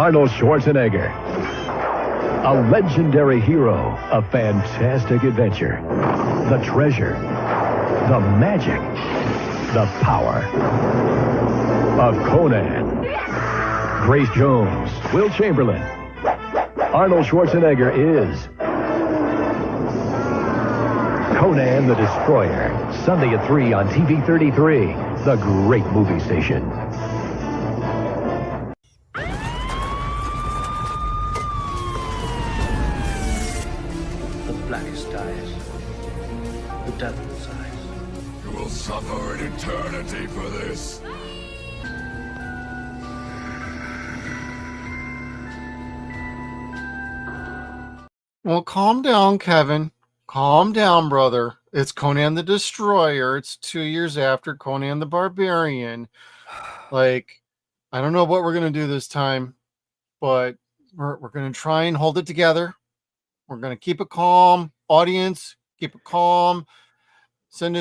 Arnold Schwarzenegger. A legendary hero, a fantastic adventure. The treasure, the magic, the power of Conan. Grace Jones, Will Chamberlain. Arnold Schwarzenegger is Conan the Destroyer. Sunday at 3 on TV 33, the great movie station. The blackest eyes, the devil's eyes. You will suffer an eternity for this. Well, calm down, Kevin. Calm down, brother. It's Conan the Destroyer. It's 2 years after Conan the Barbarian. Like, I don't know what we're going to do this time, but we're going to try and hold it together. We're going to keep it calm. Audience, keep it calm. Send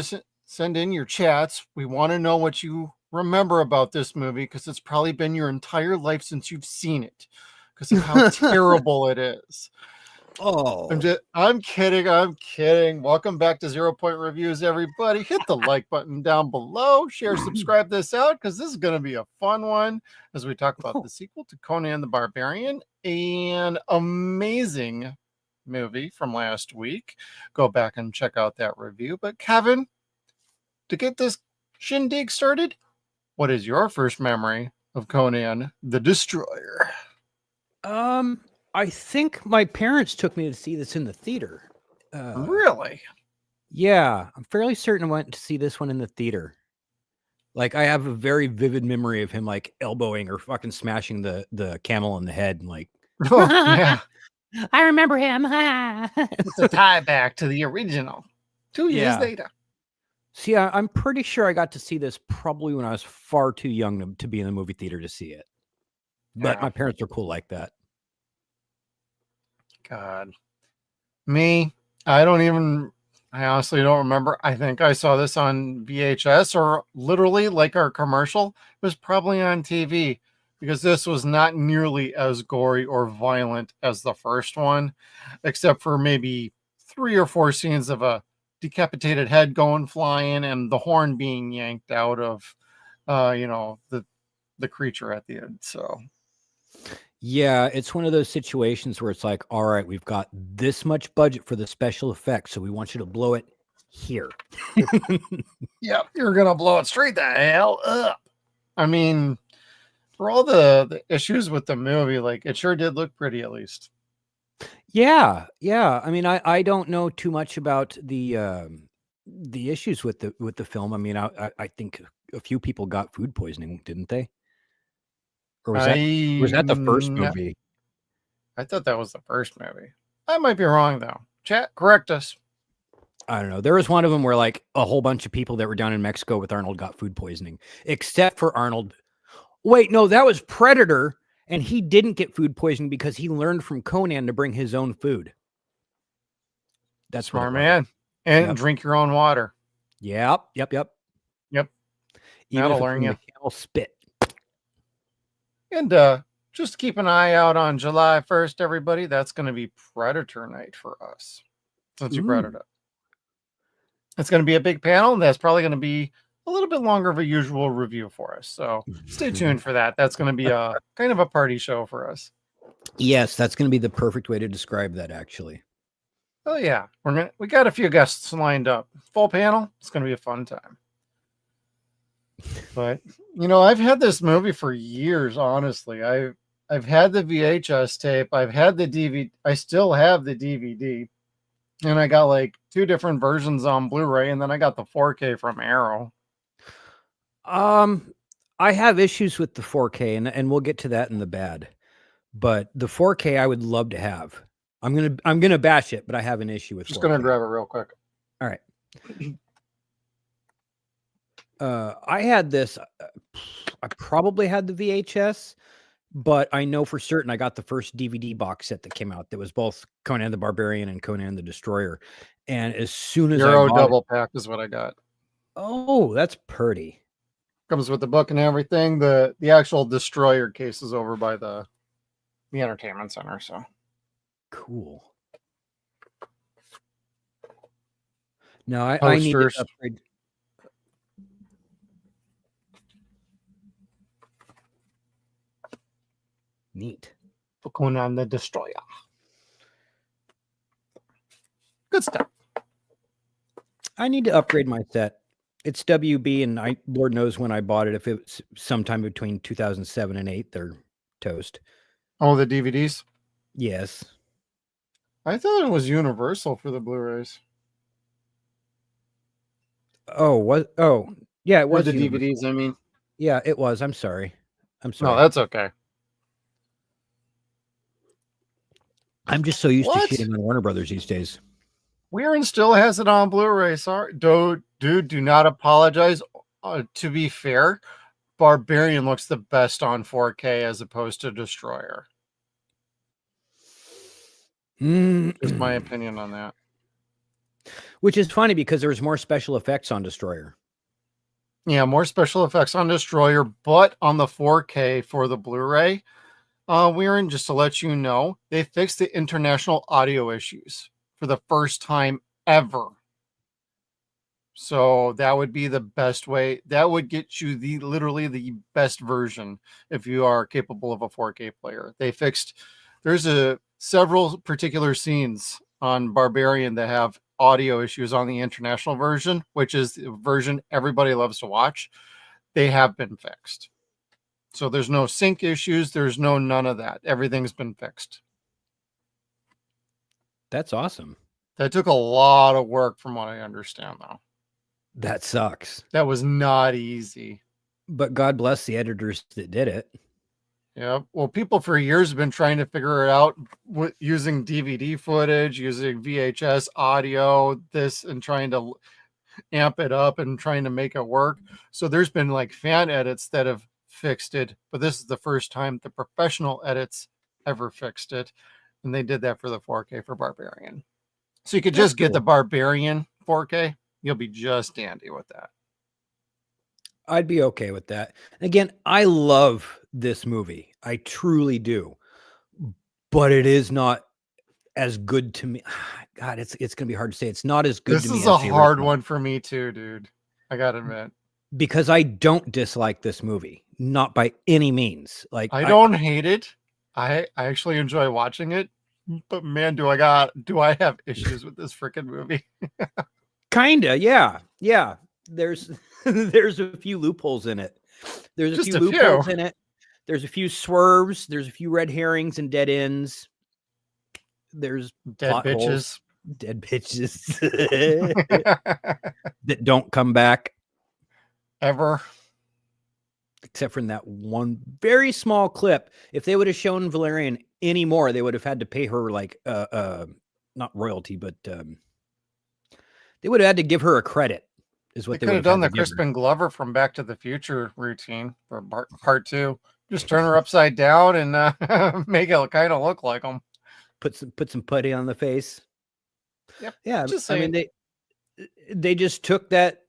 in your chats. We want to know what you remember about this movie, because it's probably been your entire life since you've seen it, because of how terrible it is. Oh, I'm kidding. Welcome back to 0 Point Reviews, everybody. Hit the like button down below. Share, subscribe this out, because this is going to be a fun one as we talk about the sequel to Conan the Barbarian, an amazing movie from last week. Go back and check out that review. But Kevin, to get this shindig started, what is your first memory of Conan the Destroyer? I think my parents took me to see this in the theater. Really? Yeah, I'm fairly certain I went to see this one in the theater. Like, I have a very vivid memory of him like elbowing or fucking smashing the camel in the head, and like, Oh, yeah. I remember him. It's a tie back to the original. 2 years later. See, I'm pretty sure I got to see this probably when I was far too young to be in the movie theater to see it. But my parents are cool like that. God. Me, I honestly don't remember. I think I saw this on VHS, or literally like our commercial. It was probably on TV, because this was not nearly as gory or violent as the first one, except for maybe 3 or 4 scenes of a decapitated head going flying and the horn being yanked out of, the creature at the end. So. Yeah, it's one of those situations where it's like, all right, we've got this much budget for the special effects, so we want you to blow it here. Yep, you're going to blow it straight the hell up. I mean, for all the issues with the movie, like, it sure did look pretty, at least. Yeah. I mean, I don't know too much about the issues with the film. I mean, I think a few people got food poisoning, didn't they? Or was that the first movie? I thought that was the first movie. I might be wrong, though. Chat, correct us. I don't know. There was one of them where like a whole bunch of people that were down in Mexico with Arnold got food poisoning, except for Arnold. Wait, no, that was Predator, and he didn't get food poisoning because he learned from Conan to bring his own food. That's smart, man. And drink your own water. Yep. Even That'll learn you. Camel spit. And just keep an eye out on July 1st, everybody. That's going to be Predator night for us, since you brought it up. It's going to be a big panel, and that's probably going to be a little bit longer of a usual review for us. So stay tuned for that. That's going to be a kind of a party show for us. Yes, that's going to be the perfect way to describe that, actually. Oh, yeah. We got a few guests lined up. Full panel. It's going to be a fun time. But, I've had this movie for years, honestly. I've had the VHS tape. I've had the DVD. I still have the DVD. And I got like 2 different versions on Blu-ray, and then I got the 4K from Arrow. I have issues with the 4K, and we'll get to that in the bad. But the 4K I would love to have. I'm gonna bash it, but I have an issue with. Just 4K. Gonna grab it real quick. All right. I had this. I probably had the VHS, but I know for certain I got the first DVD box set that came out that was both Conan the Barbarian and Conan the Destroyer. And as soon as Euro double pack is what I got. Oh, that's pretty. Comes with the book and everything. The actual Destroyer case is over by the the entertainment center. So Cool. No, I need to posters. upgrade. Neat. Conan the Destroyer. Good stuff. I need to upgrade my set. It's WB, and Lord knows when I bought it. If it was sometime between 2007 and 8, they're toast. Oh, the DVDs? Yes. I thought it was Universal for the Blu-rays. Oh, what? Oh, yeah, it Or was the Universal. DVDs, I mean. Yeah, it was. I'm sorry. No, that's okay. I'm just so used What? to shitting on Warner Brothers these days. Weirin still has it on Blu-ray. Sorry, dude, do not apologize. To be fair, Barbarian looks the best on 4K as opposed to Destroyer. Just my opinion on that. Which is funny because there was more special effects on Destroyer. Yeah, more special effects on Destroyer, but on the 4K for the Blu-ray, Weirin, just to let you know, they fixed the international audio issues for the first time ever. So that would be the best way. That would get you literally the best version if you are capable of a 4K player. They fixed. There's several particular scenes on Barbarian that have audio issues on the international version, which is the version everybody loves to watch. They have been fixed. So there's no sync issues. There's none of that. Everything's been fixed. That's awesome. That took a lot of work from what I understand, though. That sucks. That was not easy. But God bless the editors that did it. Yeah. Well, people for years have been trying to figure it out using DVD footage, using VHS audio, and trying to amp it up and trying to make it work. So there's been like fan edits that have fixed it, but this is the first time the professional edits ever fixed it. And they did that for the 4K for Barbarian. So you could just get the Barbarian 4K. You'll be just dandy with that. I'd be okay with that. Again, I love this movie. I truly do. But it is not as good to me. God, it's going to be hard to say. It's not as good to me. This is a hard one for me too, dude. I got to admit. Because I don't dislike this movie. Not by any means. Like I don't hate it. I actually enjoy watching it. But man, do I have issues with this freaking movie. Kinda, yeah. Yeah. There's a few loopholes in it. There's a few loopholes in it. There's a few swerves. There's a few red herrings and dead ends. There's dead bitches. Dead bitches that don't come back ever. Except for in that one very small clip. If they would have shown Valerian any more, they would have had to pay her like not royalty, but they would have had to give her a credit. Is what they could have done the Crispin Glover from Back to the Future routine for part 2. Just turn her upside down and make it kind of look like them. Put some putty on the face. Yep. Yeah, I mean they just took that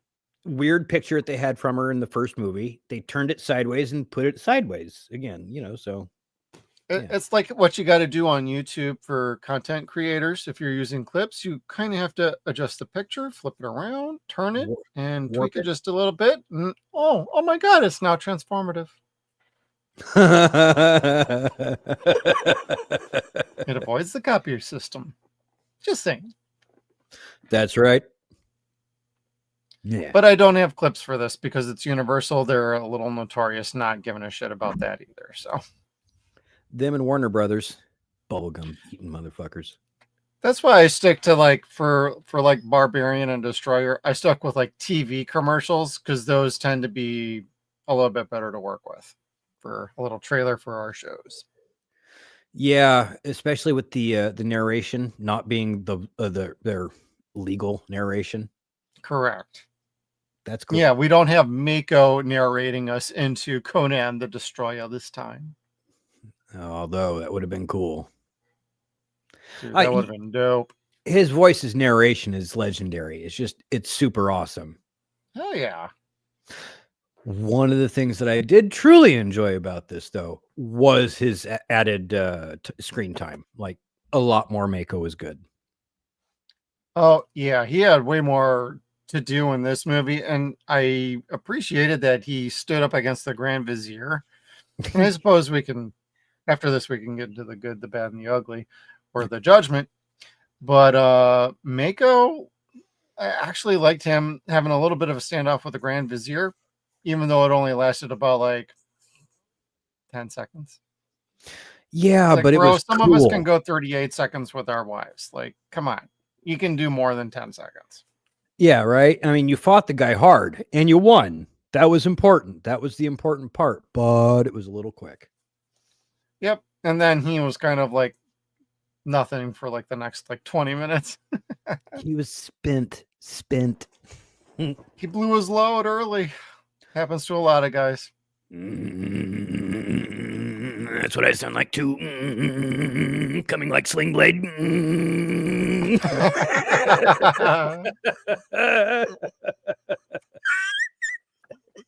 weird picture that they had from her in the first movie. They turned it sideways and put it sideways again. So it's like what you got to do on YouTube for content creators. If you're using clips, you kind of have to adjust the picture, flip it around, turn it, and tweak it just a little bit. And oh my God, it's now transformative. It avoids the copy system. Just saying. That's right. Yeah. But I don't have clips for this because it's Universal. They're a little notorious not giving a shit about that either. So them and Warner Brothers, bubblegum eating motherfuckers. That's why I stick to like for like Barbarian and Destroyer. I stuck with like TV commercials because those tend to be a little bit better to work with for a little trailer for our shows. Yeah, especially with the narration not being their legal narration. Correct. That's cool. Yeah, we don't have Mako narrating us into Conan the Destroyer this time. Although that would have been cool. Dude, that would have been dope. His voice's narration is legendary. It's super awesome. Oh yeah. One of the things that I did truly enjoy about this, though, was his added screen time. Like, a lot more Mako was good. Oh, yeah, he had way more to do in this movie, and I appreciated that he stood up against the Grand Vizier. And I suppose we can, after this, we can get into the good, the bad, and the ugly, or the judgment. But Mako, I actually liked him having a little bit of a standoff with the Grand Vizier, even though it only lasted about like 10 seconds. Yeah, Like, but it bro, was some of us cool. can go 38 seconds with our wives. Like, come on. You can do more than 10 seconds. Yeah, right. I mean, you fought the guy hard and you won. That was important. That was the important part, but it was a little quick. Yep. And then he was kind of like nothing for like the next like 20 minutes. He was spent. He blew his load early. Happens to a lot of guys. That's what I sound like too. Coming like Sling Blade.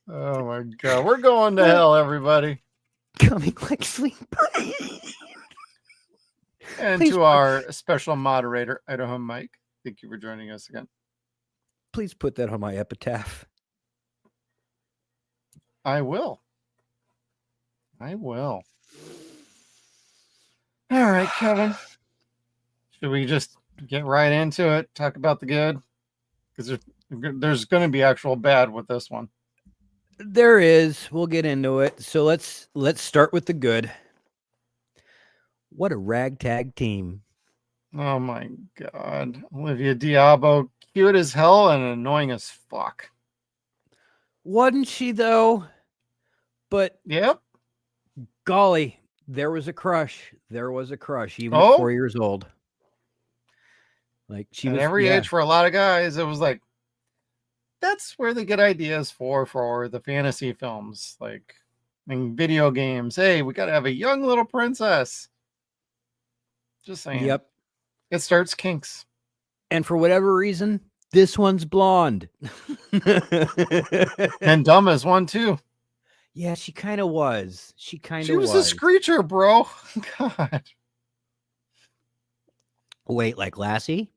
Oh my God. We're going to hell, everybody. Coming like Sling Blade. And Please to our special moderator, Idaho Mike, thank you for joining us again. Please put that on my epitaph. I will. All right, Kevin. Should we just get right into it? Talk about the good? Because there's going to be actual bad with this one. There is. We'll get into it. So let's start with the good. What a ragtag team. Oh my God. Olivia Diabo, cute as hell and annoying as fuck. Wasn't she, though? But yep. Golly, there was a crush. Even at 4 years old. Like, she at was every age for a lot of guys. It was like, that's where they get ideas for the fantasy films, like in video games. Hey, we got to have a young little princess. Just saying. Yep. It starts kinks. And for whatever reason, this one's blonde. And dumb as one, too. Yeah, she kind of was. She was a screecher, bro. God. Wait, like Lassie?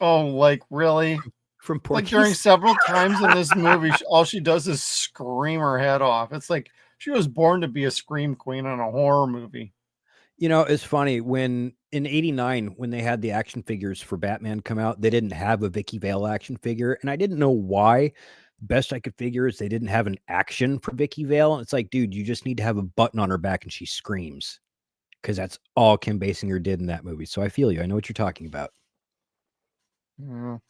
Oh, like really? From Porky's? Like during several times in this movie, all she does is scream her head off. It's like she was born to be a scream queen in a horror movie. You know, it's funny, when in '89, when they had the action figures for Batman come out, they didn't have a Vicky Vale action figure, and I didn't know why. Best I could figure is they didn't have an action for Vicky Vale. It's like, dude, you just need to have a button on her back and she screams, because that's all Kim Basinger did in that movie. So I feel you. I know what you're talking about. Wow.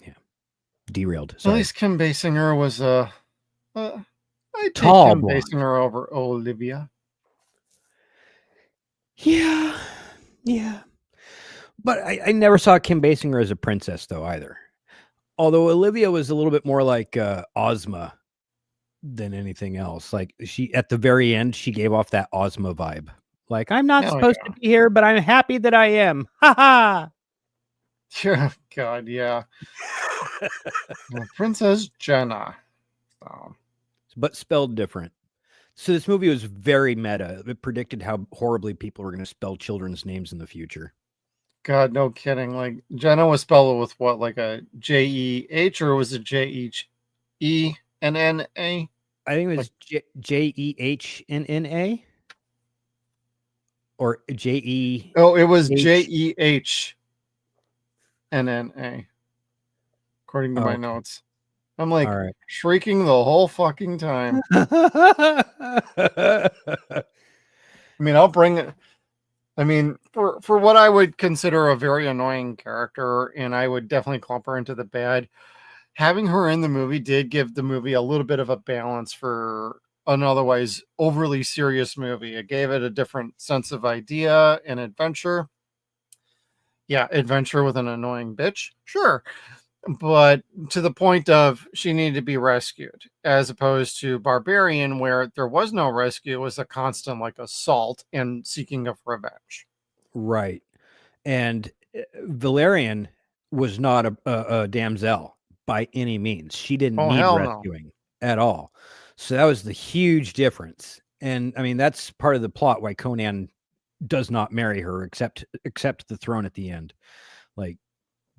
Yeah. Derailed. Sorry. At least Kim Basinger was I take tall Kim blonde. Basinger over Olivia. Yeah. But I never saw Kim Basinger as a princess, though, either. Although Olivia was a little bit more like Ozma than anything else. Like, she, at the very end, she gave off that Ozma vibe. Like, I'm not supposed to be here, but I'm happy that I am. Ha ha. Yeah, God, yeah. Princess Jenna. But spelled different. So this movie was very meta. It predicted how horribly people were going to spell children's names in the future. God, no kidding. Like, Jenna was spelled with what, like a J-E-H, or was it J-H-E-N-N-A? I think it was J-E-H-N-N-A? Or J-E... Oh, it was J-E-H-N-N-A. According to my notes. I'm like shrieking the whole fucking time. I mean, I'll bring it. I mean, for what I would consider a very annoying character, and I would definitely clump her into the bad, having her in the movie did give the movie a little bit of a balance for an otherwise overly serious movie. It gave it a different sense of idea and adventure. Yeah, adventure with an annoying bitch. Sure. But to the point of she needed to be rescued, as opposed to Barbarian, where there was no rescue. It was a constant like assault and seeking of revenge. Right. And Valerian was not a damsel by any means. She didn't need rescuing. at all. So that was the huge difference. And I mean, that's part of the plot why Conan does not marry her, except the throne at the end. Like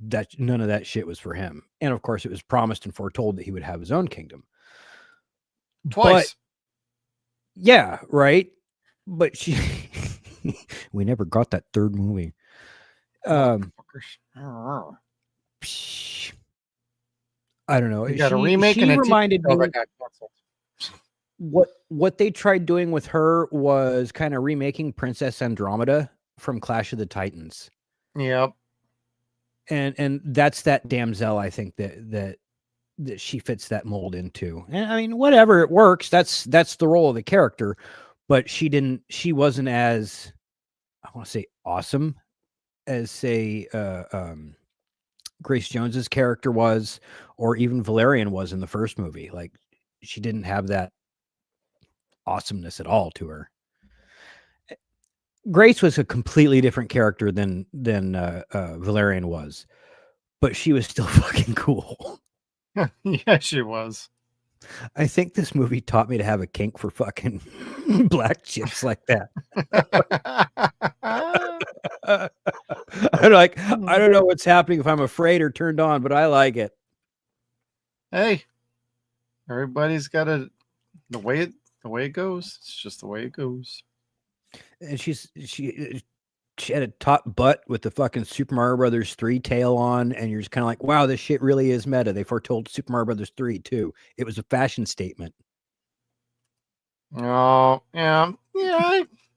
that, none of that shit was for him. And of course, it was promised and foretold that he would have his own kingdom. Twice. But, yeah, right. But she, we never got that third movie. I don't know. You got a remake and a reminded TV show me. that got canceled. What they tried doing with her was kind of remaking Princess Andromeda from Clash of the Titans. Yep. And that's that damsel, I think that she fits that mold into. And I mean, whatever, it works. That's the role of the character, but she wasn't as, I want to say, awesome as, say, Grace Jones's character was, or even Valerian was in the first movie. Like, she didn't have that awesomeness at all to her. Grace was a completely different character than Valerian was, but she was still fucking cool. Yeah, she was. I think this movie taught me to have a kink for fucking black chicks like that. I don't know what's happening if I'm afraid or turned on, but I like it. Hey, everybody's got the way it goes. It's just the way it goes. And she had a top butt with the fucking Super Mario Brothers 3 tail on, and you're just kind of like, wow, this shit really is meta. They foretold Super Mario Brothers 3 too. It was a fashion statement. Oh, yeah,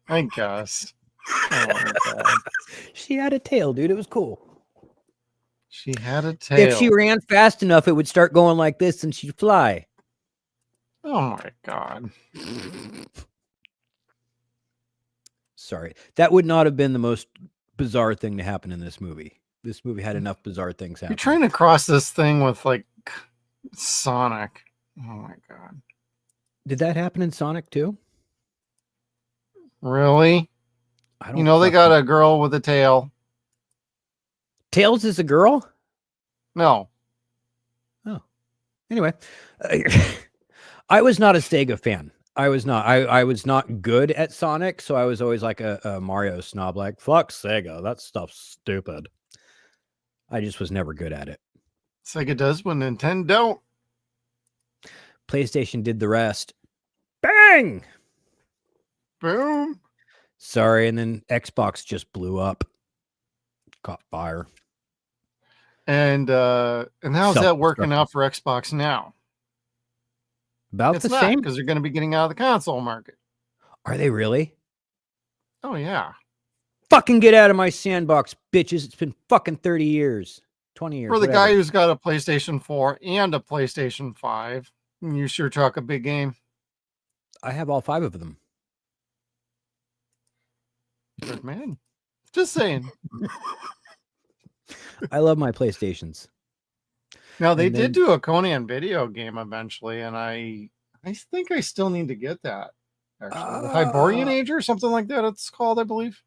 I guess. Oh my God. She had a tail, dude. It was cool. She had a tail. If she ran fast enough, it would start going like this and she'd fly. Oh my God. Sorry. That would not have been the most bizarre thing to happen in this movie. This movie had enough bizarre things happen. You're trying to cross this thing with like Sonic. Oh my God. Did that happen in Sonic too? Really? I don't You know they got a girl with a tail. Tails is a girl? No. Oh. Anyway, I was not a Sega fan. I was not. I was not good at Sonic, so I was always like a Mario snob, like, fuck Sega. That stuff's stupid. I just was never good at it. Sega does when Nintendo don't. PlayStation did the rest. Bang! Boom. Sorry, and then Xbox just blew up. Caught fire. And how's that working out for Xbox now? About it's the not, same, because they're going to be getting out of the console market. Are they really? Oh yeah. Fucking get out of my sandbox, bitches. It's been fucking 30 years. 20 years. For the whatever. guy who's got a PlayStation 4 and a PlayStation 5, you sure talk a big game. I have all 5 of them. Good man. Just saying. I love my PlayStations. Now they did do a Conan video game eventually, and I think I still need to get that. Actually, the Hyborian Age or something like that. It's called, I believe.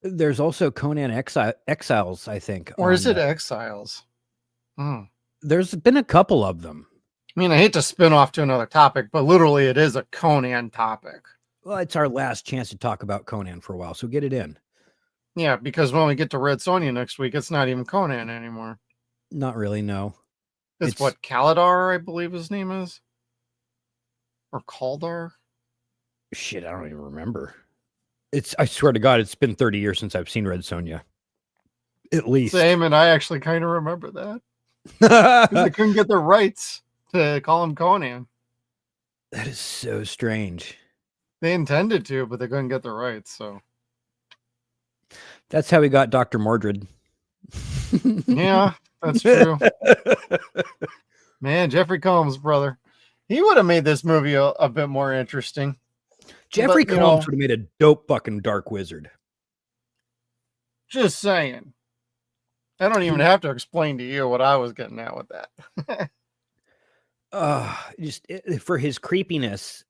There's also Conan Exiles, I think. Or is it Exiles? There's been a couple of them. I mean, I hate to spin off to another topic, but literally it is a Conan topic. Well, it's our last chance to talk about Conan for a while, so get it in. Yeah, because when we get to Red Sonja next week, it's not even Conan anymore. Not really, no. It's what, Kaladar, I believe his name is? Or Kaldar? Shit, I don't even remember. I swear to God, it's been 30 years since I've seen Red Sonja. At least. Same, and I actually kind of remember that. They couldn't get the rights to call him Conan. That is so strange. They intended to, but they couldn't get the rights, so. That's how we got Dr. Mordred. Yeah, that's true. Man, Jeffrey Combs, brother. He would have made this movie a bit more interesting. Jeffrey Combs would have made a dope fucking dark wizard. Just saying. I don't even have to explain to you what I was getting at with that. Just for his creepiness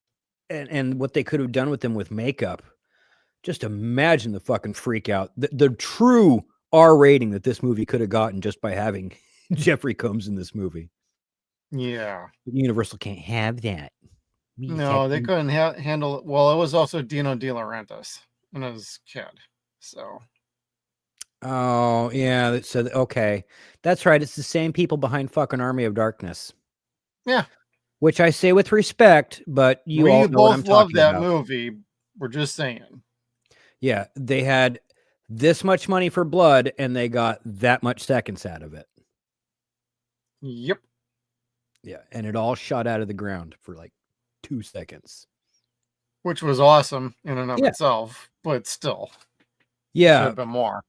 and what they could have done with him with makeup. Just imagine the fucking freak out. The true R rating that this movie could have gotten just by having Jeffrey Combs in this movie. Yeah. Universal can't have that. We just No, had they to- couldn't handle it. Well, it was also Dino De Laurentiis and his kid. So, Oh, yeah. So, okay. That's right. It's the same people behind fucking Army of Darkness, yeah. which I say with respect, but you We all know what I'm both love talking that about. movie. We're just saying. Yeah. They had this much money for blood and they got that much seconds out of it. Yep. Yeah. And it all shot out of the ground for like 2 seconds. Which was awesome in and of Yeah. itself, but still, should Yeah. have been more.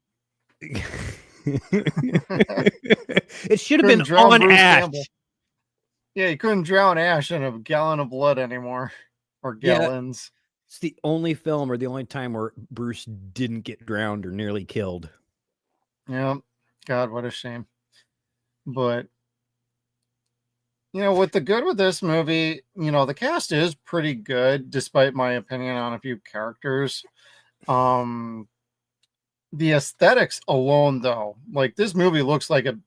It should have Couldn't been drown on Bruce Ash. Campbell. Yeah, you couldn't drown Ash in a gallon of blood anymore, or Yeah. gallons. It's the only film or the only time where Bruce didn't get drowned or nearly killed. Yeah, God, what a shame. But with the good with this movie, the cast is pretty good, despite my opinion on a few characters. The aesthetics alone, though, like this movie looks like a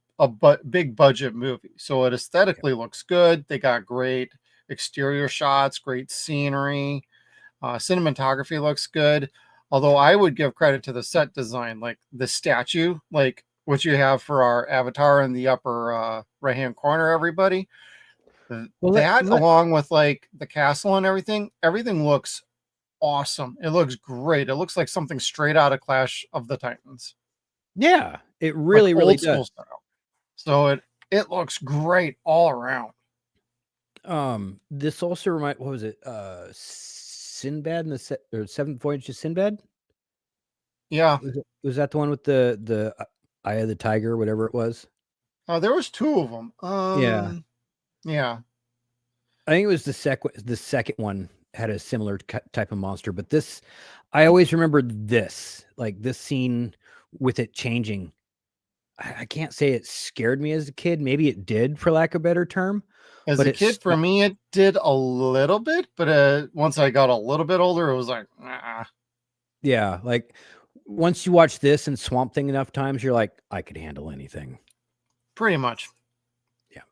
big budget movie, so it aesthetically looks good. They got great exterior shots, great scenery, cinematography looks good. Although I would give credit to the set design, like the statue, like what you have for our avatar in the upper right hand corner, everybody. Well, That along with like the castle and everything looks awesome. It looks great. It looks like something straight out of Clash of the Titans. yeah, it really, Like really old school does. style. So it looks great all around. This also what was it? Sinbad and the Seventh Voyage of Sinbad? Yeah. Was that the one with the Eye of the Tiger, whatever it was? There was 2 of them. Yeah. Yeah. I think it was the second one had a similar type of monster, but this, I always remembered this, like this scene with it changing. I can't say it scared me as a kid. Maybe it did, for lack of a better term. As But a kid, for me, it did a little bit, but once I got a little bit older, it was like, nah. Yeah, like once you watch this and Swamp Thing enough times, you're like, I could handle anything. Pretty much. Yeah.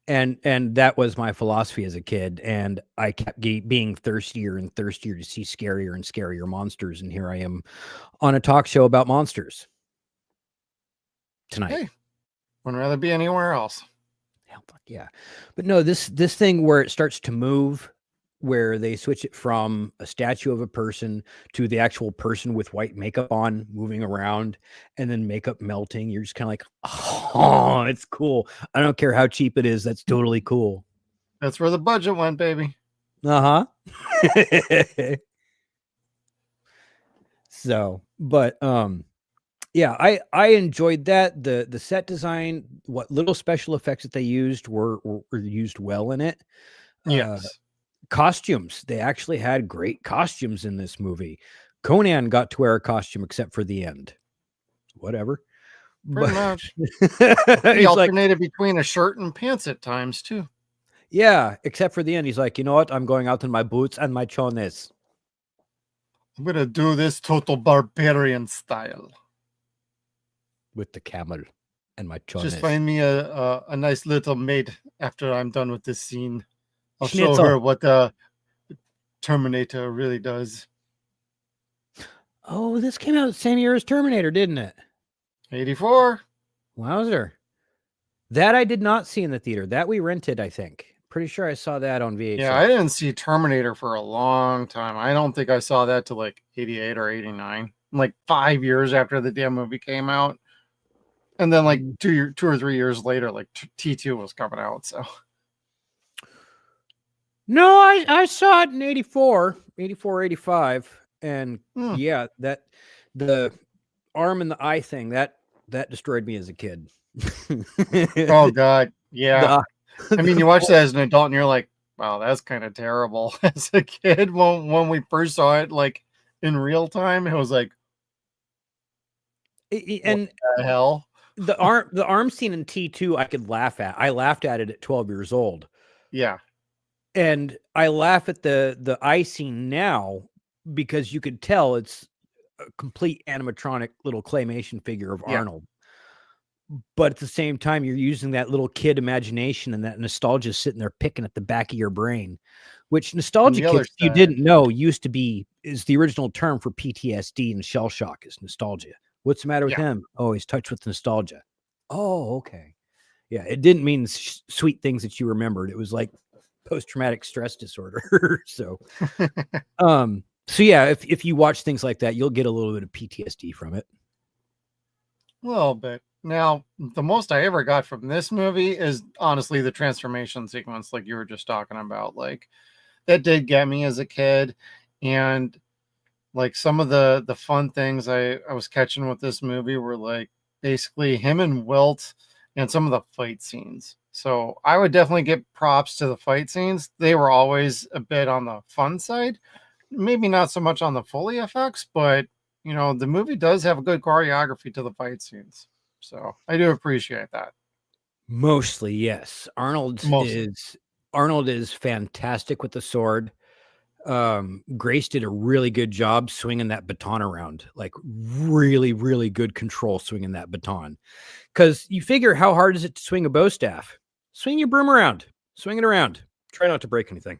And that was my philosophy as a kid. And I kept being thirstier and thirstier to see scarier and scarier monsters. And here I am on a talk show about monsters tonight. Hey, wouldn't rather be anywhere else. Hell, fuck yeah. But no, this thing where it starts to move, where they switch it from a statue of a person to the actual person with white makeup on moving around and then makeup melting. You're just kind of like, oh, it's cool. I don't care how cheap it is. That's totally cool. That's where the budget went, baby. Uh-huh. So, but yeah, I enjoyed that. The set design, what little special effects that they used were used well in it. Yes. Costumes, they actually had great costumes in this movie. Conan got to wear a costume except for the end. Whatever. Pretty much. He He alternated between a shirt and pants at times too. Yeah, except for the end. He's like, you know what? I'm going out in my boots and my chones. I'm gonna do this total barbarian style. With the camel and my chones. Just find me a nice little maid after I'm done with this scene. I'll Schnitzel. show her what the Terminator really does. Oh, this came out the same year as Terminator, didn't it? 84. Wowzer. That I did not see in the theater. That we rented, I think. Pretty sure I saw that on VHS. Yeah, I didn't see Terminator for a long time. I don't think I saw that till like 88 or 89. Like 5 years after the damn movie came out. And then like 2 or 3 years later, like T2 was coming out. So no, I saw it in 84, 85. And yeah, that the arm and the eye thing, that destroyed me as a kid. Oh God. Yeah. I mean, you watch that as an adult and you're like, wow, that's kind of terrible. As a kid, when we first saw it like in real time, it was like, and what the hell? The arm scene in T2 I could laugh at. I laughed at it at 12 years old. Yeah. And I laugh at the eye scene now because you could tell it's a complete animatronic little claymation figure of Arnold. but at the same time, you're using that little kid imagination and that nostalgia sitting there picking at the back of your brain, which nostalgia the other kits, you side. didn't know, is the original term for PTSD and shell shock is nostalgia. What's the matter with Yeah. him? Oh, he's touched with nostalgia. Oh, okay. Yeah, it didn't mean sweet things that you remembered. It was like post-traumatic stress disorder. So yeah, if you watch things like that, you'll get a little bit of PTSD from it. A little bit. Now, the most I ever got from this movie is honestly the transformation sequence, like you were just talking about. Like, that did get me as a kid. And like some of the fun things I was catching with this movie were like basically him and Wilt and some of the fight scenes. So I would definitely give props to the fight scenes. They were always a bit on the fun side, maybe not so much on the Foley effects, but you know, the movie does have a good choreography to the fight scenes. So I do appreciate that. Mostly, yes. Arnold is fantastic with the sword. Grace did a really good job swinging that baton around, like really, really good control swinging that baton. Because you figure, how hard is it to swing a bow staff? Swing your broom around, swing it around. Try not to break anything.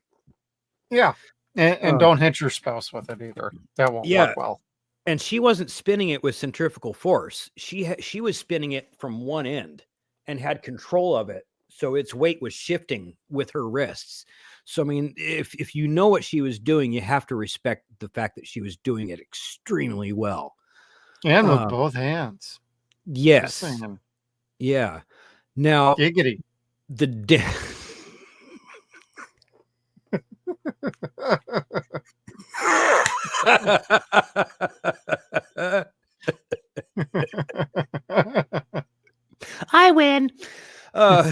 Yeah. And don't hit your spouse with it either. That won't work well. And she wasn't spinning it with centrifugal force. She was spinning it from one end and had control of it. So its weight was shifting with her wrists. So, I mean, if you know what she was doing, you have to respect the fact that she was doing it extremely well. And with both hands. Yes. Yeah. Now, giggity. I win. Now,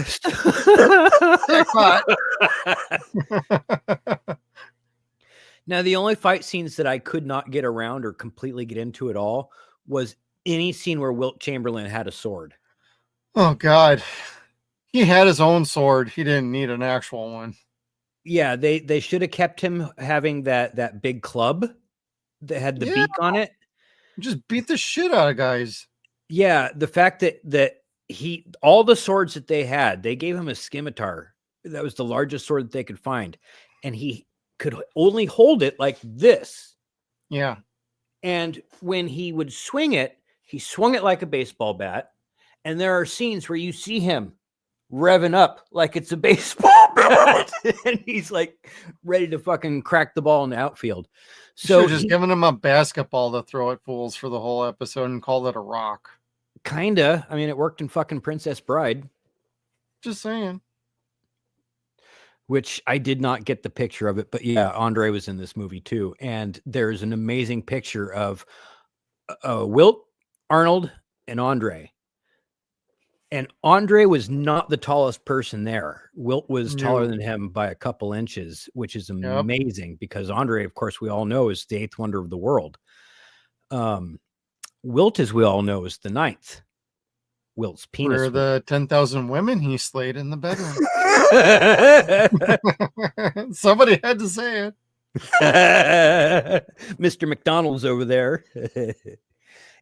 the only fight scenes that I could not get around or completely get into at all was any scene where Wilt Chamberlain had a sword. Oh, God. He had his own sword. He didn't need an actual one. Yeah, they should have kept him having that big club that had the beak on it. Just beat the shit out of guys. Yeah, the fact that all the swords that they had, they gave him a scimitar. That was the largest sword that they could find. And he could only hold it like this. Yeah. And when he would swing it, he swung it like a baseball bat. And there are scenes where you see him revving up like it's a baseball bat. And he's like ready to fucking crack the ball in the outfield. So just giving him a basketball to throw at fools for the whole episode and called it a rock. Kinda. I mean, it worked in fucking Princess Bride. Just saying. Which I did not get the picture of it, but yeah, Andre was in this movie too. And there's an amazing picture of Wilt, Arnold, and Andre. And Andre was not the tallest person there. Wilt was taller than him by a couple inches, which is amazing because Andre, of course, we all know is the 8th wonder of the world. Wilt, as we all know, is the 9th. Wilt's penis. Where the 10,000 women he slayed in the bedroom. Somebody had to say it. Mr. McDonald's over there.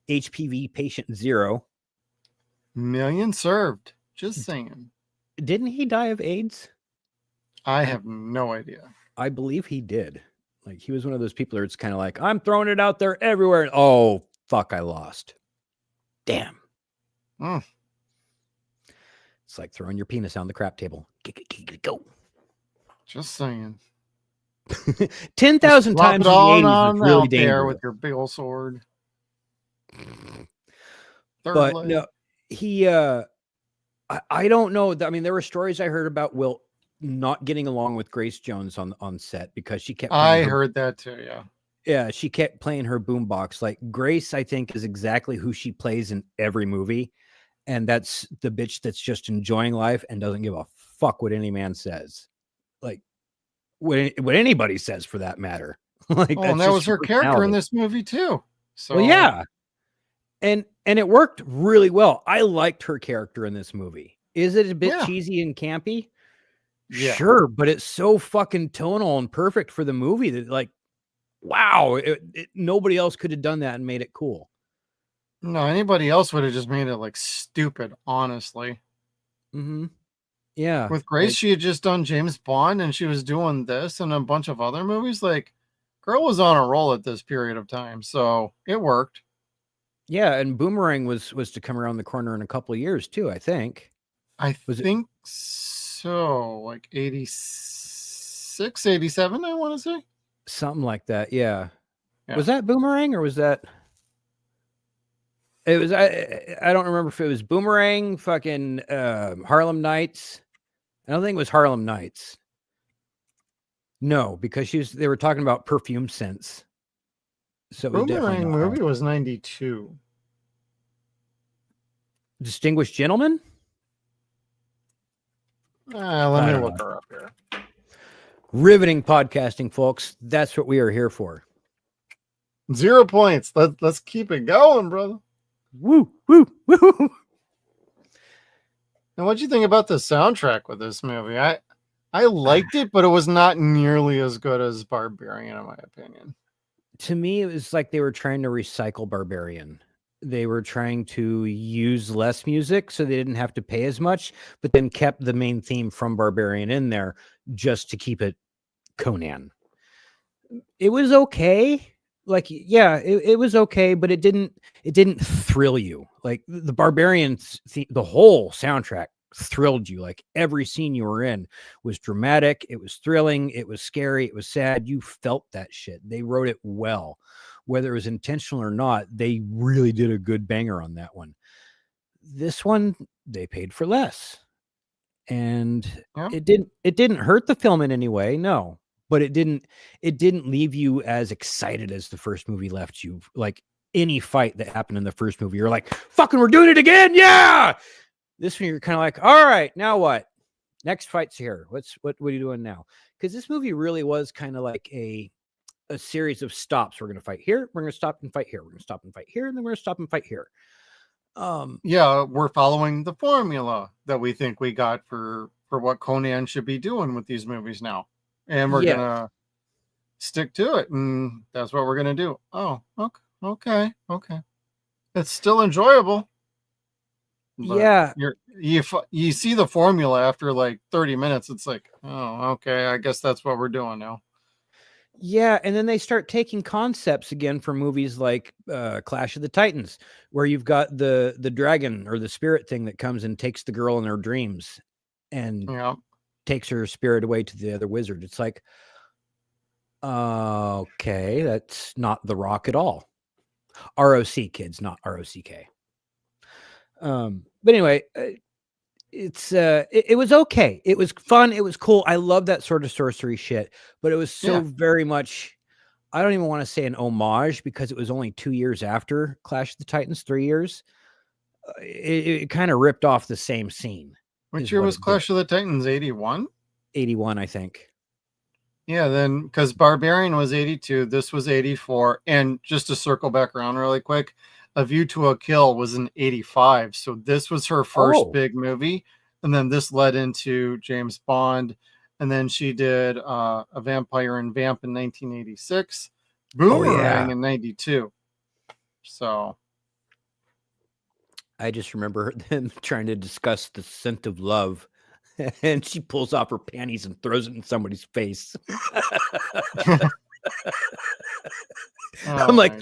HPV patient 0. Million served. Just saying. Didn't he die of AIDS? I have no idea. I believe he did. Like, he was one of those people where it's kind of like, I'm throwing it out there everywhere. Oh, fuck, I lost. Damn. It's like throwing your penis on the crap table. Go. Just saying. 10,000 times on is really out there dangerous. with your big old sword. But no, he, I don't know. I mean, there were stories I heard about Wilt not getting along with Grace Jones on set because she kept. I heard that too. Yeah. Yeah, she kept playing her boombox. Like Grace, I think, is exactly who she plays in every movie. And that's the bitch that's just enjoying life and doesn't give a fuck what any man says. Like, what anybody says for that matter. Like, and that was her character in this movie too. So well, yeah. And it worked really well. I liked her character in this movie. Is it a bit cheesy and campy? Yeah. Sure, but it's so fucking tonal and perfect for the movie that, like, wow, nobody else could have done that and made it cool. No, anybody else would have just made it like stupid, honestly. Mm-hmm. Yeah. With Grace, she had just done James Bond and she was doing this and a bunch of other movies. Like, girl was on a roll at this period of time, so it worked. Yeah, and Boomerang was to come around the corner in a couple of years too, I think. I Was it think so, like 86, 87, I want to say. something like that? Yeah. Yeah. Was that Boomerang or was that it was I don't remember if it was Boomerang, fucking Harlem Nights. I don't think it was Harlem Nights. No, because they were talking about perfume scents. So it was definitely Boomerang not movie Harlem. was 92. Distinguished Gentleman? Let I me don't look know. her up here. Riveting podcasting, folks. That's what we are here for. 0 points. Let's keep it going, brother. Woo, woo, woo. And what'd you think about the soundtrack with this movie? I liked it, but it was not nearly as good as Barbarian, in my opinion. To me, it was like they were trying to recycle Barbarian. They were trying to use less music so they didn't have to pay as much, but then kept the main theme from Barbarian in there just to keep it Conan. It was okay. Like, yeah, it was okay, but it didn't thrill you. Like the Barbarians, the whole soundtrack thrilled you. Like every scene you were in was dramatic, it was thrilling, it was scary, it was sad. You felt that shit. They wrote it well. Whether it was intentional or not, they really did a good banger on that one. This one, they paid for less. And Yeah. it didn't hurt the film in any way, no. But it didn't leave you as excited as the first movie left you. Like any fight that happened in the first movie, you're like, fucking, we're doing it again. Yeah. This one, you're kind of like, all right, now what? Next fight's here. What are you doing now? Because this movie really was kind of like a series of stops. We're going to fight here. We're going to stop and fight here. We're going to stop and fight here. And then we're going to stop and fight here. Yeah, we're following the formula that we think we got for what Conan should be doing with these movies now. And we're gonna stick to it, and that's what we're gonna do. Oh, okay. It's still enjoyable. Yeah. You see the formula after like 30 minutes. It's like, oh, okay, I guess that's what we're doing now. Yeah, and then they start taking concepts again from movies like Clash of the Titans, where you've got the dragon or the spirit thing that comes and takes the girl in her dreams and takes her spirit away to the other wizard. It's like, okay, that's not The Rock at all. ROC, kids, not ROCK. But anyway, it was okay. It was fun. It was cool. I love that sort of sorcery shit, but it was so very much, I don't even want to say an homage because it was only 2 years after Clash of the Titans, 3 years. It kind of ripped off the same scene. Which year was Clash of the Titans? 81? 81, I think. Yeah, then because Barbarian was 82, this was 84. And just to circle back around really quick, A View to a Kill was in 85. So this was her first big movie. And then this led into James Bond. And then she did A Vampire and Vamp in 1986. Boomerang in 92. So I just remember them trying to discuss the scent of love. And she pulls off her panties and throws it in somebody's face. I'm like,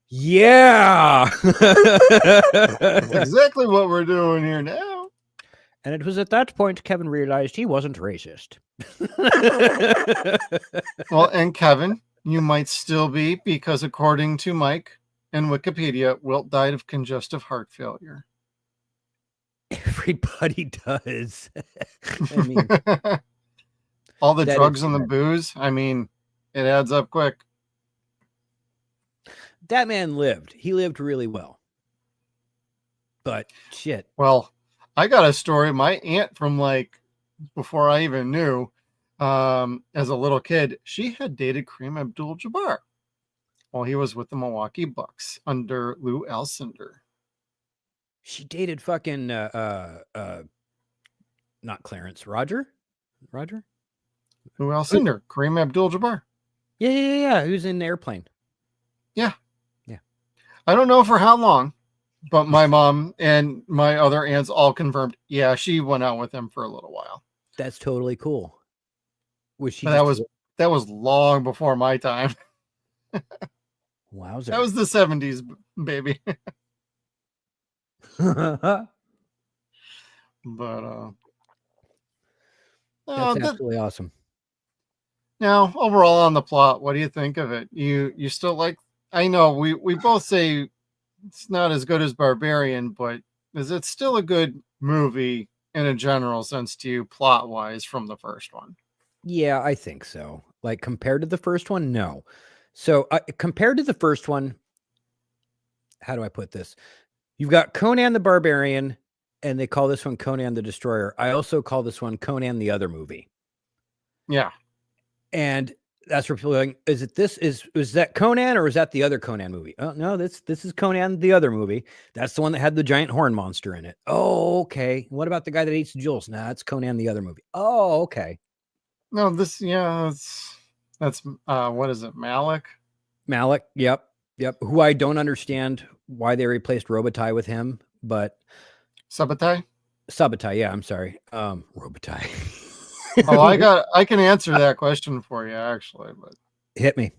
yeah. That's exactly what we're doing here now. And it was at that point Kevin realized he wasn't racist. Well, and Kevin, you might still be, because according to Mike and Wikipedia, Wilt died of congestive heart failure. Everybody does. I mean, all the drugs and the booze, I mean, it adds up quick. That man lived. He lived really well. But shit. Well, I got a story. My aunt from like before I even knew, as a little kid, she had dated Kareem Abdul-Jabbar while he was with the Milwaukee Bucks under Lou Alcindor. She dated fucking not Clarence, Roger? Lou Alcindor, Kareem Abdul-Jabbar. Yeah. Who's in the Airplane? Yeah. I don't know for how long, But my mom and my other aunts all confirmed, yeah, she went out with him for a little while. That's totally cool. Was she But just that was long before my time. wowzer? That was the 70s, baby. But That's that, absolutely awesome. now overall on the plot, what do you think of it? You still like? I know we both say it's not as good as Barbarian, but is it still a good movie in a general sense to you, plot wise, from the first one? Yeah, I think so. Like compared to the first one, no. So compared to the first one, how do I put this? You've got Conan the Barbarian, and they call this one Conan the Destroyer. I also call this one Conan the Other Movie. Yeah. And that's where people are going, is that Conan or is that the other Conan movie? Oh no, this is Conan the Other Movie. That's the one that had the giant horn monster in it. Oh, okay. What about the guy that eats jewels? Nah, it's Conan the Other Movie. Oh, okay. No, that's what is it, Malik? Malik, yep. Who I don't understand why they replaced Robitaille with him, but Sabatai? Sabatai, yeah, I'm sorry. Robitaille. Oh, I can answer that question for you actually, but hit me.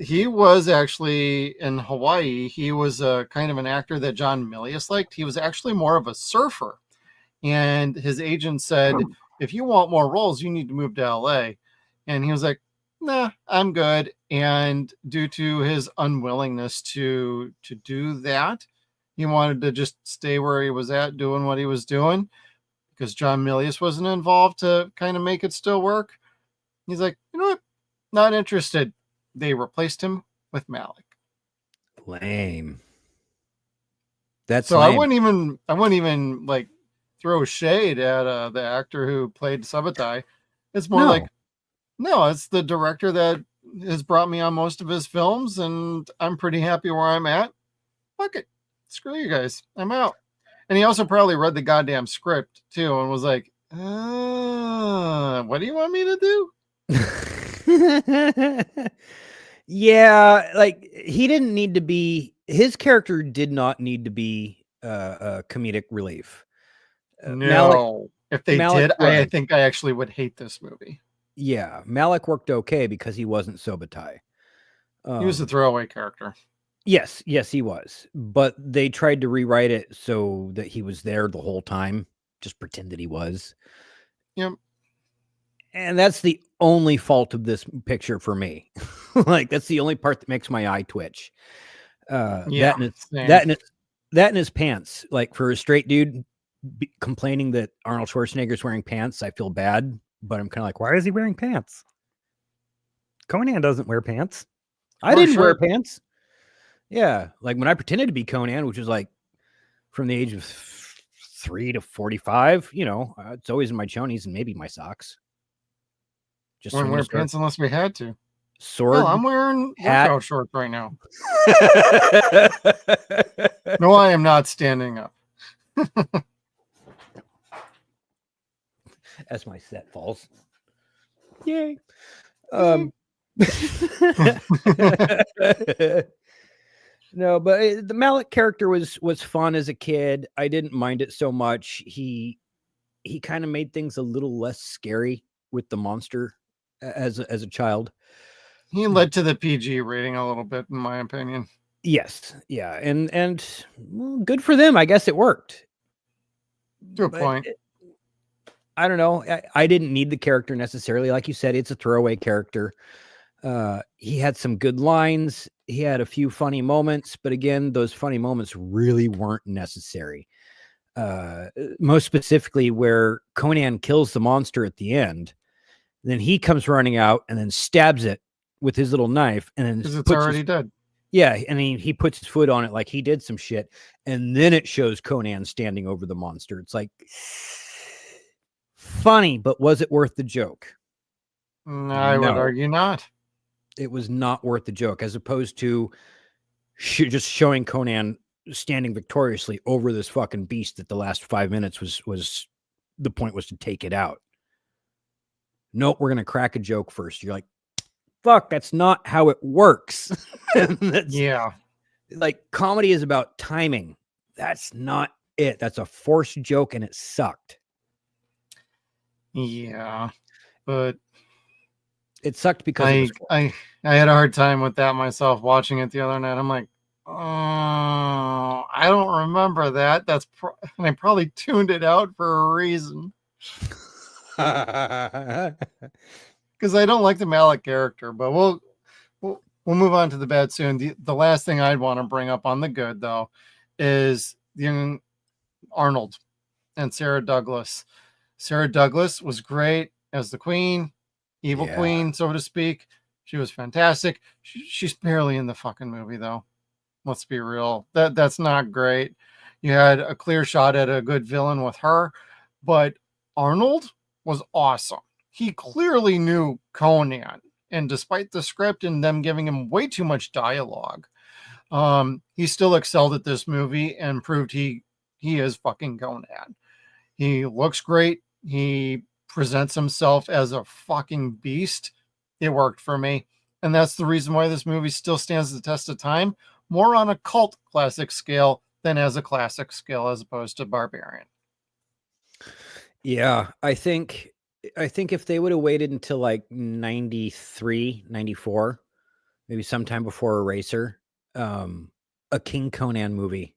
he was actually in Hawaii. He was a kind of an actor that John Milius liked. He was actually more of a surfer, and his agent said, if you want more roles, you need to move to LA. And he was like, nah, I'm good. And due to his unwillingness to do that, he wanted to just stay where he was at, doing what he was doing, because John Milius wasn't involved to kind of make it still work. He's like, you know what? Not interested. They replaced him with Malik. Lame. That's so lame. I wouldn't even like throw shade at the actor who played Sabatai. It's more like, no, it's the director that has brought me on most of his films, and I'm pretty happy where I'm at. Fuck it. Screw you guys. I'm out. And he also probably read the goddamn script too and was like, what do you want me to do? Yeah, like he didn't need to be, his character did not need to be a comedic relief. No. If they Malik did, I think I actually would hate this movie. Yeah, Malik worked okay because he wasn't Sabatai. He was a throwaway character. Yes, he was. But they tried to rewrite it so that he was there the whole time. Just pretend that he was. Yep. And that's the only fault of this picture for me. Like, that's the only part that makes my eye twitch. That and his pants. Like, for a straight dude complaining that Arnold Schwarzenegger's wearing pants, I feel bad. But I'm kind of like, why is he wearing pants? Conan doesn't wear pants. I didn't wear pants. Yeah, like when I pretended to be Conan, which was like from the age of 3 to 45, you know, it's always in my chonies and maybe my socks. Just wouldn't wear pants unless we had to. Sword. Well, I'm wearing workout shorts right now. No, I am not standing up. As my set falls. Yay. No, but the Malik character was fun as a kid. I didn't mind it so much. He kind of made things a little less scary with the monster as a child. He led to the PG rating a little bit, in my opinion. Yes, yeah, and well, good for them. I guess it worked to a point. I don't know. I didn't need the character necessarily. Like you said, it's a throwaway character. He had some good lines. He had a few funny moments, but again, those funny moments really weren't necessary. Most specifically where Conan kills the monster at the end, then he comes running out and then stabs it with his little knife, and then it's already dead. Yeah, and he puts his foot on it like he did some shit, and then it shows Conan standing over the monster. It's like funny, but was it worth the joke? I would argue not. It was not worth the joke, as opposed to just showing Conan standing victoriously over this fucking beast that the last 5 minutes was the point was to take it out. Nope, we're gonna crack a joke first. You're like, fuck, that's not how it works. Yeah. Like comedy is about timing. That's not it. That's a forced joke and it sucked. Yeah, but It sucked because it was I had a hard time with that myself watching it the other night. I'm like, oh, I don't remember that. And I probably tuned it out for a reason because I don't like the Malik character. But we'll move on to the bad soon. The last thing I'd want to bring up on the good though is the Arnold and Sarah Douglas. Sarah Douglas was great as the queen, evil queen, so to speak. She was fantastic. She's barely in the fucking movie, though. Let's be real. That's not great. You had a clear shot at a good villain with her, but Arnold was awesome. He clearly knew Conan, and despite the script and them giving him way too much dialogue, he still excelled at this movie and proved he is fucking Conan. He looks great. He presents himself as a fucking beast. It worked for me. And that's the reason why this movie still stands the test of time, more on a cult classic scale than as a classic scale as opposed to Barbarian. Yeah, I think if they would have waited until like 93, 94, maybe sometime before Eraser, a King Conan movie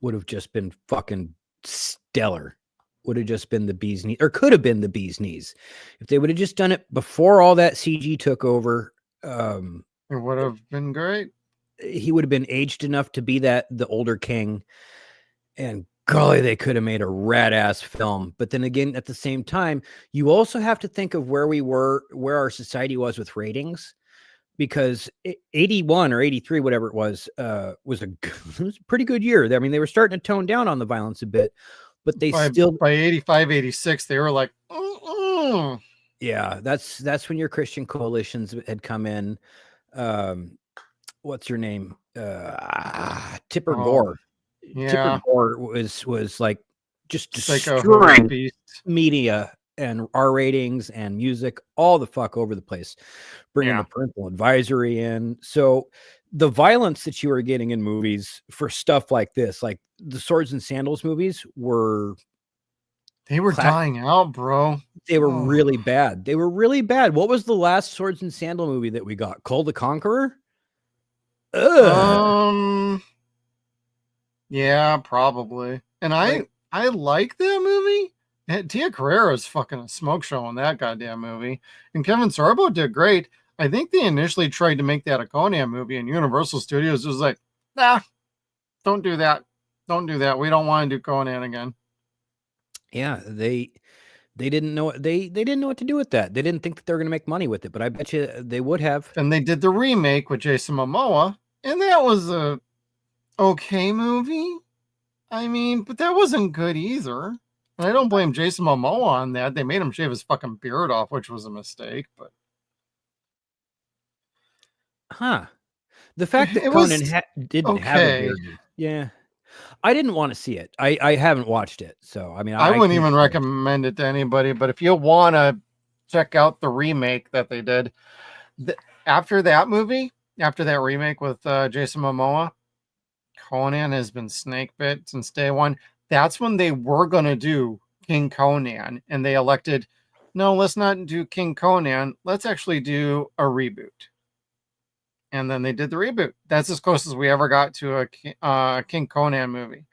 would have just been fucking stellar. Would have just been the bee's knees, or could have been the bee's knees. If they would have just done it before all that CG took over, it would have been great. He would have been aged enough to be the older king, and golly, they could have made a rad ass film. But then again, at the same time, you also have to think of where where our society was with ratings, because 81 or 83, whatever it was a pretty good year. I mean, they were starting to tone down on the violence a bit, but they still by 85, 86, they were like, yeah, that's when your Christian coalitions had come in. What's your name? Tipper Gore. Yeah. Tipper Gore was like just destroying media and R ratings and music all the fuck over the place, bringing the parental advisory in. So the violence that you were getting in movies for stuff like this, like the Swords and Sandals movies, they were dying out, bro. They were really bad. They were really bad. What was the last Swords and Sandal movie that we got? Kull the Conqueror? Ugh. Yeah, probably. And I like that movie. Tia Carrera is fucking a smoke show in that goddamn movie. And Kevin Sorbo did great. I think they initially tried to make that a Conan movie, and Universal Studios was like, nah, don't do that. Don't do that. We don't want to do Conan again. Yeah, they didn't know they didn't know what to do with that. They didn't think that they were going to make money with it, but I bet you they would have. And they did the remake with Jason Momoa, and that was a okay movie. I mean, but that wasn't good either. And I don't blame Jason Momoa on that. They made him shave his fucking beard off, which was a mistake. But the fact that Conan didn't have a beard, yeah. I didn't want to see it. I haven't watched it, so I mean, I wouldn't even recommend it to anybody. But if you want to check out the remake that they did after that movie, after that remake with Jason Momoa, Conan has been snake bit since day one. That's when they were going to do King Conan, and they elected, no, let's not do King Conan. Let's actually do a reboot. And then they did the reboot. That's as close as we ever got to a King Conan movie.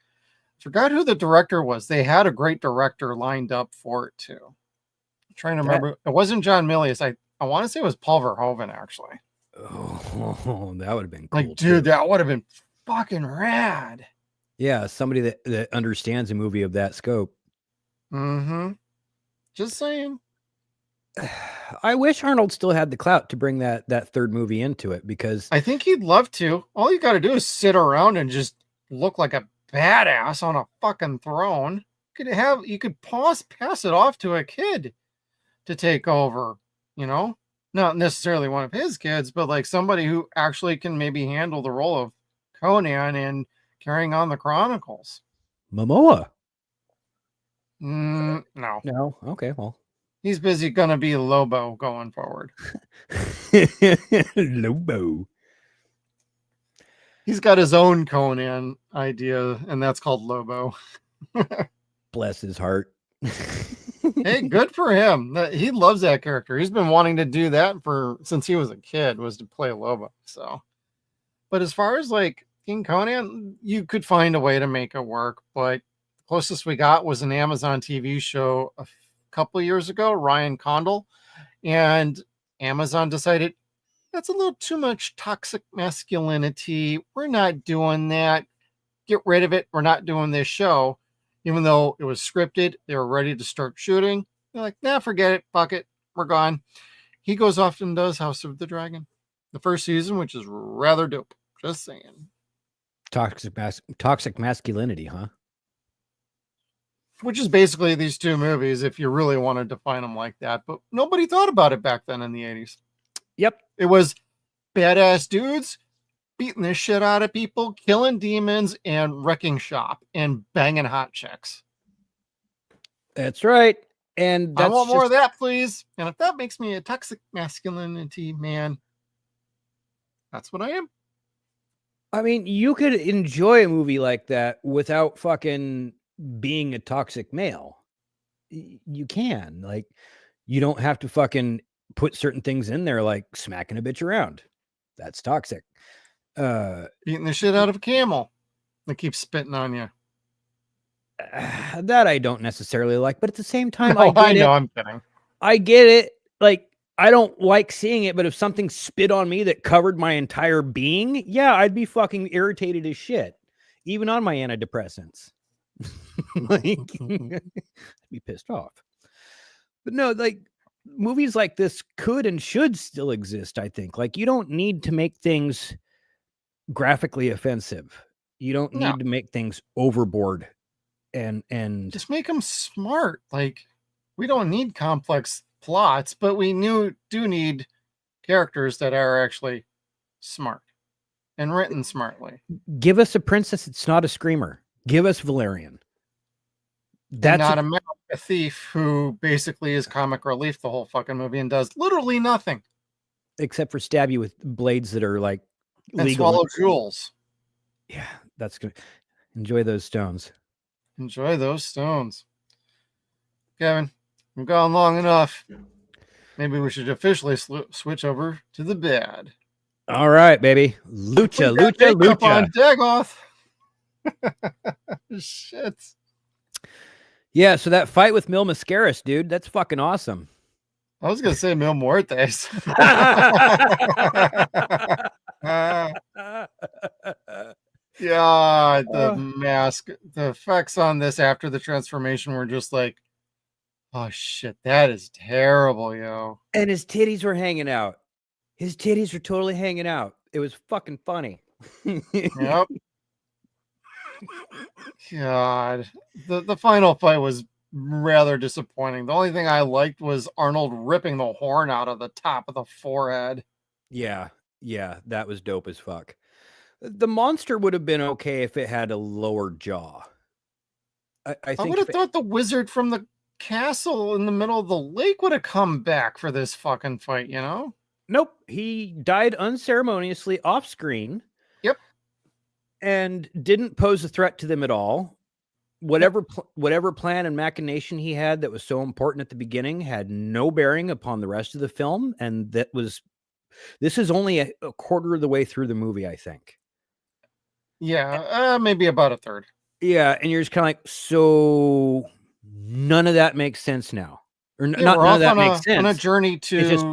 Forgot who the director was. They had a great director lined up for it too. I'm trying to remember. It wasn't John Milius. I want to say it was Paul Verhoeven, actually. Oh, that would have been cool. Like, dude, that would have been fucking rad. Yeah, somebody that understands a movie of that scope. Mm-hmm. Just saying. I wish Arnold still had the clout to bring that third movie into it, because I think he'd love to. All you got to do is sit around and just look like a badass on a fucking throne. You could pass it off to a kid to take over, you know? Not necessarily one of his kids, but like somebody who actually can maybe handle the role of Conan and carrying on the Chronicles. Momoa? No. No? Okay, well. He's busy gonna be Lobo going forward. Lobo. He's got his own Conan idea, and that's called Lobo. Bless his heart. Hey, good for him. He loves that character. He's been wanting to do that since he was a kid, was to play Lobo. So, but as far as like King Conan, you could find a way to make it work. But the closest we got was an Amazon TV show a couple of years ago, Ryan Condal, and Amazon decided that's a little too much toxic masculinity. We're not doing that. Get rid of it. We're not doing this show. Even though it was scripted, they were ready to start shooting. They're like, nah, forget it. Fuck it. We're gone. He goes off and does House of the Dragon, the first season, which is rather dope. Just saying. Toxic masculinity, huh? Which is basically these two movies, if you really want to define them like that. But nobody thought about it back then in the 80s. Yep. It was badass dudes beating the shit out of people, killing demons, and wrecking shop, and banging hot chicks. That's right. And I want more of that, please. And if that makes me a toxic masculinity man, that's what I am. I mean, you could enjoy a movie like that without fucking being a toxic male. You can. Like, you don't have to fucking put certain things in there, like smacking a bitch around. That's toxic. Beating the shit out of a camel that keeps spitting on you. That I don't necessarily like, but at the same time, I'm kidding. I get it. Like, I don't like seeing it, but if something spit on me that covered my entire being, yeah, I'd be fucking irritated as shit, even on my antidepressants. Like, I'd be pissed off. But no, like, movies like this could and should still exist, I think. Like, you don't need to make things graphically offensive. You don't need to make things overboard and just make them smart. Like, we don't need complex plots, but we do need characters that are actually smart and written smartly. Give us a princess that's not a screamer. Give us Valerian. That's not a thief who basically is comic relief the whole fucking movie and does literally nothing except for stab you with blades that are like and legal. Swallow jewels. Yeah, that's good. Enjoy those stones. Enjoy those stones. Kevin, we've gone long enough. Maybe we should officially switch over to the bad. All right, baby. Lucha. On Dagoth. Shit. Yeah, so that fight with Mil Mascaras, dude, that's fucking awesome. I was going to say Mil Muertes. Yeah, the mask, the effects on this after the transformation were just like, oh shit, that is terrible, yo. And his titties were hanging out. His titties were totally hanging out. It was fucking funny. Yep. God, the final fight was rather disappointing. The only thing I liked was Arnold ripping the horn out of the top of the forehead. Yeah, that was dope as fuck. The monster would have been okay if it had a lower jaw. I would have thought the wizard from the castle in the middle of the lake would have come back for this fucking fight, you know? Nope. He died unceremoniously off screen. Yep. And didn't pose a threat to them at all. Whatever plan and machination he had that was so important at the beginning had no bearing upon the rest of the film. And this is only a quarter of the way through the movie, I think. Yeah, maybe about a third. Yeah, and you're just kind of like, so none of that makes sense now. Or none of that makes sense. On a journey to... It just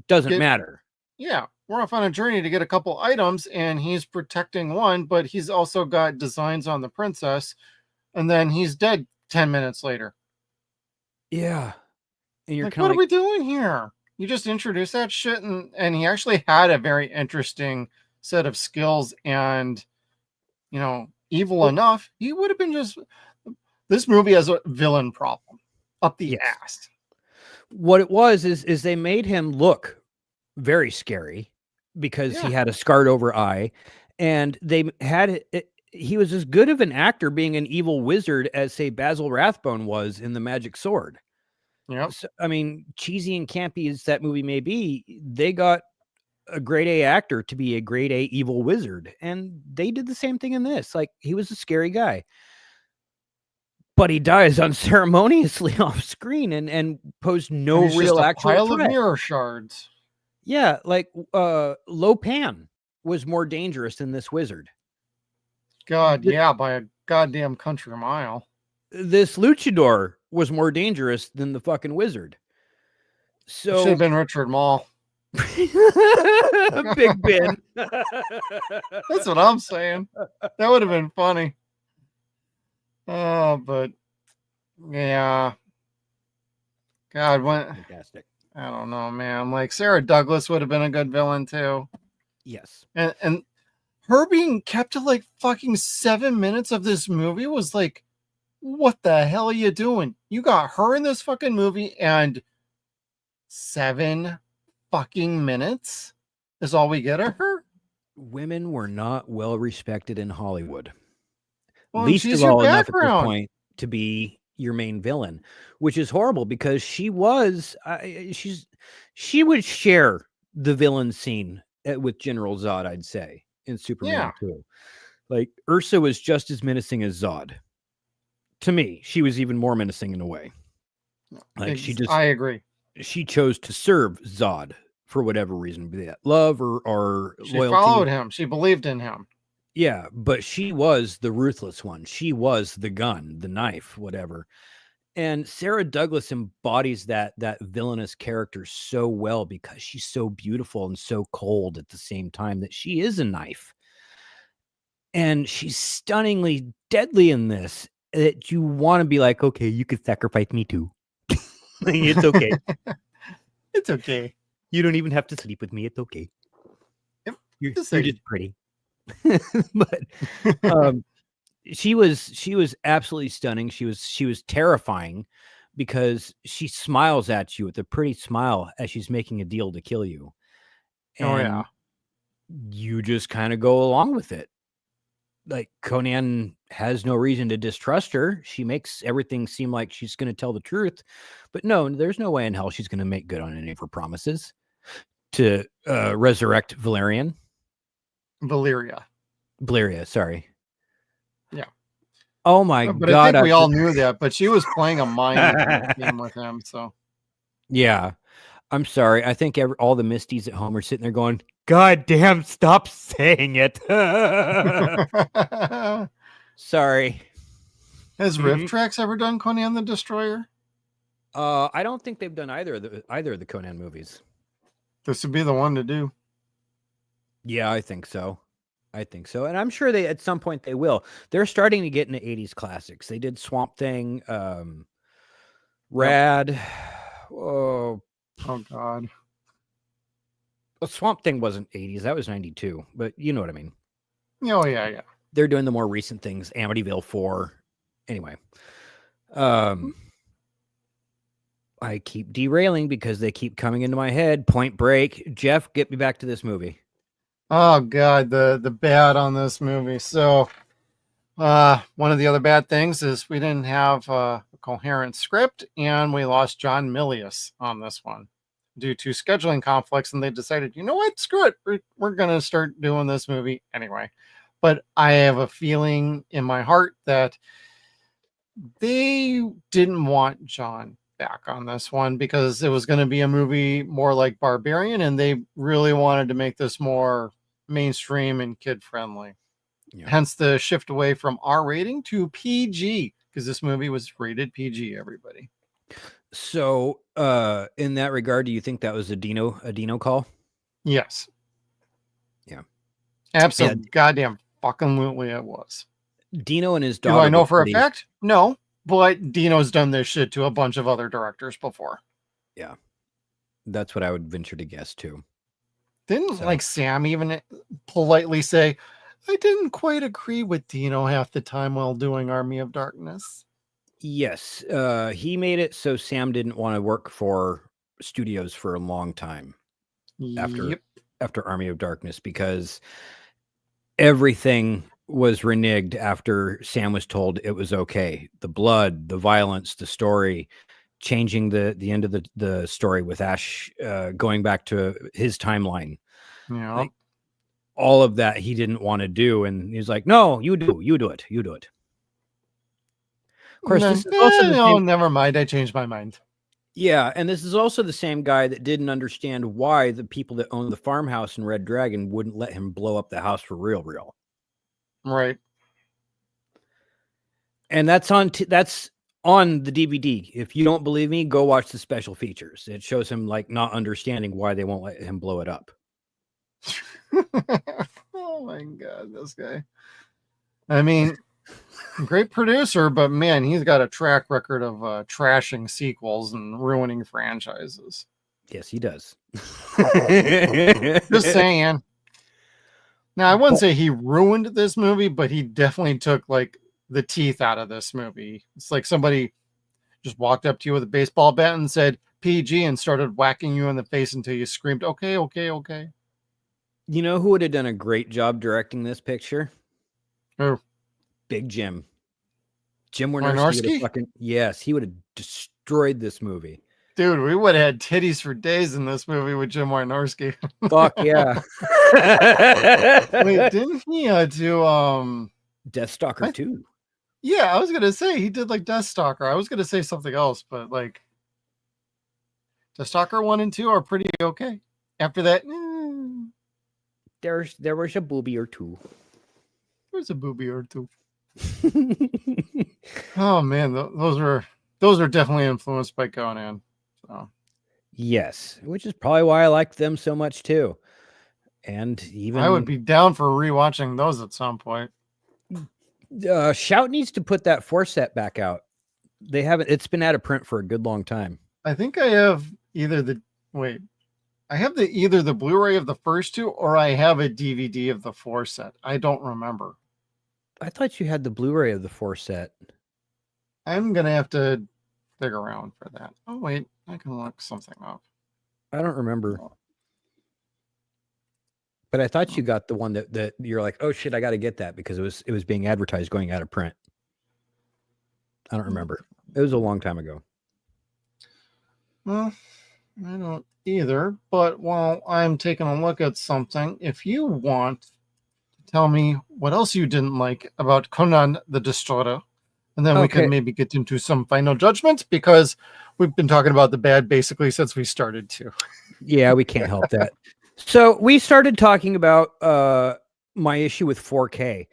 doesn't matter. Yeah, we're off on a journey to get a couple items, and he's protecting one, but he's also got designs on the princess, and then he's dead 10 minutes later. Yeah. And you're like, kind of what are we doing here? You just introduced that shit, and he actually had a very interesting set of skills and, you know, evil enough. He would have been just... This movie has a villain problem up the ass. What it was is they made him look very scary because he had a scarred over eye, and they had he was as good of an actor being an evil wizard as, say, Basil Rathbone was in The Magic Sword. Yeah. So, I mean, cheesy and campy as that movie may be, they got a grade A actor to be a grade A evil wizard. And they did the same thing in this. Like, he was a scary guy. But he dies unceremoniously off screen and posed no He's real just a actual pile threat. of mirror shards. Yeah, like Lopan was more dangerous than this wizard. God, yeah, by a goddamn country mile. This luchador was more dangerous than the fucking wizard. Should So have been Richard Mall. Big Ben. That's what I'm saying. That would have been funny. Oh, but yeah. God, what? Fantastic. I don't know, man. Like Sarah Douglas would have been a good villain too. Yes. And her being kept to like fucking 7 minutes of this movie was like, what the hell are you doing? You got her in this fucking movie and 7 fucking minutes is all we get of her? Women were not well respected in Hollywood. Well, Least she's of all your enough at this background. point to be your main villain, which is horrible because she was she would share the villain scene with General Zod, I'd say, in Superman 2. Like, Ursa was just as menacing as Zod. To me, she was even more menacing in a way. Like, I agree. She chose to serve Zod for whatever reason, be that love or She loyalty. followed him. She believed in him. Yeah, but she was the ruthless one. She was the gun, the knife, whatever. And Sarah Douglas embodies that villainous character so well because she's so beautiful and so cold at the same time that she is a knife. And she's stunningly deadly in this that you want to be like, okay, you could sacrifice me too. It's okay. It's okay. You don't even have to sleep with me. It's okay. Yep. You're just pretty. But she was absolutely stunning. She was terrifying because she smiles at you with a pretty smile as she's making a deal to kill you. And you just kind of go along with it. Like, Conan has no reason to distrust her. She makes everything seem like she's going to tell the truth, but no, there's no way in hell she's going to make good on any of her promises to resurrect Valeria, sorry. Yeah. Oh my but God. I think we all knew that, but she was playing a mind game with him. So yeah, I'm sorry. I think all the Misties at home are sitting there going, God damn, stop saying it. Sorry. Has Riff Tracks ever done Conan the Destroyer? I don't think they've done either of the Conan movies. This would be the one to do. Yeah, I think so. And I'm sure at some point they will. They're starting to get into 80s classics. They did Swamp Thing, Rad. Oh God. Well, Swamp Thing wasn't 80s. That was 92. But you know what I mean. Oh, yeah. They're doing the more recent things. Amityville 4. Anyway. I keep derailing because they keep coming into my head. Point Break. Jeff, get me back to this movie. Oh, God. The bad on this movie. So, one of the other bad things is we didn't have a coherent script, and we lost John Milius on this one due to scheduling conflicts, and they decided, you know what, screw it, we're gonna start doing this movie anyway. But I have a feeling in my heart that they didn't want John back on this one because it was going to be a movie more like Barbarian, and they really wanted to make this more mainstream and kid friendly. Hence the shift away from R rating to PG, because this movie was rated PG, everybody. So, in that regard, do you think that was a Dino call? Yes. Yeah. Absolutely. Goddamn fucking lutely it was. Dino and his daughter. Do I know for a fact? No. But Dino's done this shit to a bunch of other directors before. Yeah. That's what I would venture to guess, too. Didn't Sam even politely say, I didn't quite agree with Dino half the time while doing Army of Darkness? Yes. He made it so Sam didn't want to work for studios for a long time after Army of Darkness, because everything was reneged after Sam was told it was okay. The blood, the violence, the story, changing the end of the story with Ash going back to his timeline. Yeah. Like, all of that he didn't want to do. And he's like, no, you do it. You do it. Of course, this is also the same. Never mind. I changed my mind. Yeah, and this is also the same guy that didn't understand why the people that owned the farmhouse in Red Dragon wouldn't let him blow up the house for real. Right. And that's on the DVD. If you don't believe me, go watch the special features. It shows him like not understanding why they won't let him blow it up. Oh my God, this guy. I mean, great producer, but man, he's got a track record of trashing sequels and ruining franchises. Yes, he does. Just saying. Now, I wouldn't say he ruined this movie, but he definitely took like the teeth out of this movie. It's like somebody just walked up to you with a baseball bat and said PG and started whacking you in the face until you screamed, okay, okay, okay. You know who would have done a great job directing this picture? Oh, Big Jim. Jim Wynorski. Yes, he would have destroyed this movie. Dude, we would have had titties for days in this movie with Jim Wynorski. Fuck yeah. Wait, didn't he do Deathstalker 2? Yeah, I was gonna say he did like Deathstalker. I was gonna say something else, but like Deathstalker 1 and 2 are pretty okay. After that, there was a booby or two. There's a booby or two. Oh man, those are definitely influenced by Conan. So. Yes, which is probably why I like them so much too. And even I would be down for rewatching those at some point. Shout needs to put that 4-set back out. They haven't. It's been out of print for a good long time. I think I have either the Blu-ray of the first two, or I have a DVD of the 4-set. I don't remember. I thought you had the Blu-ray of the 4-set. I'm gonna have to dig around for that. Oh wait, I can look something up. I don't remember. But I thought you got the one that you're like, oh shit, I got to get that because it was being advertised going out of print. I don't remember. It was a long time ago. Well, I don't either. But while I'm taking a look at something, if you want to tell me what else you didn't like about Conan the Destroyer, and then we can maybe get into some final judgments, because we've been talking about the bad basically since we started to. Yeah, we can't help that. So we started talking about my issue with 4K,